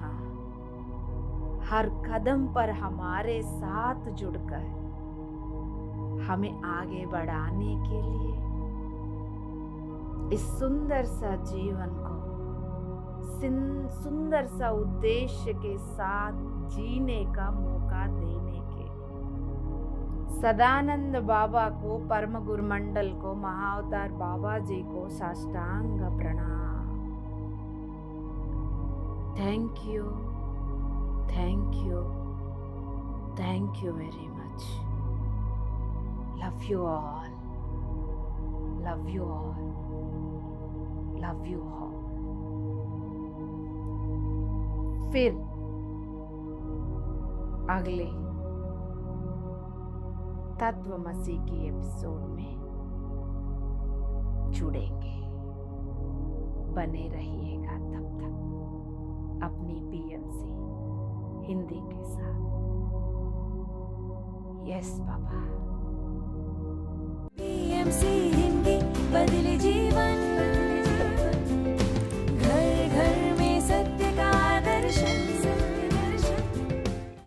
हर कदम पर हमारे साथ जुड़कर हमें आगे बढ़ाने के लिए, इस सुंदर सा जीवन को सुंदर सा उद्देश्य के साथ जीने का मौका देने के लिए। सदानंद बाबा को, परम गुरुमंडल को, महाअवतार बाबा जी को साष्टांग प्रणाम। Thank you, thank you, thank you very much. Love you all, love you all, love you all. फिर अगले तत्वमसी की एपिसोड में जुड़ेंगे। बने रहिएगा तब तक अपनी पीएमसी हिंदी के साथ। यस बाबा। पीएमसी हिंदी बदले जी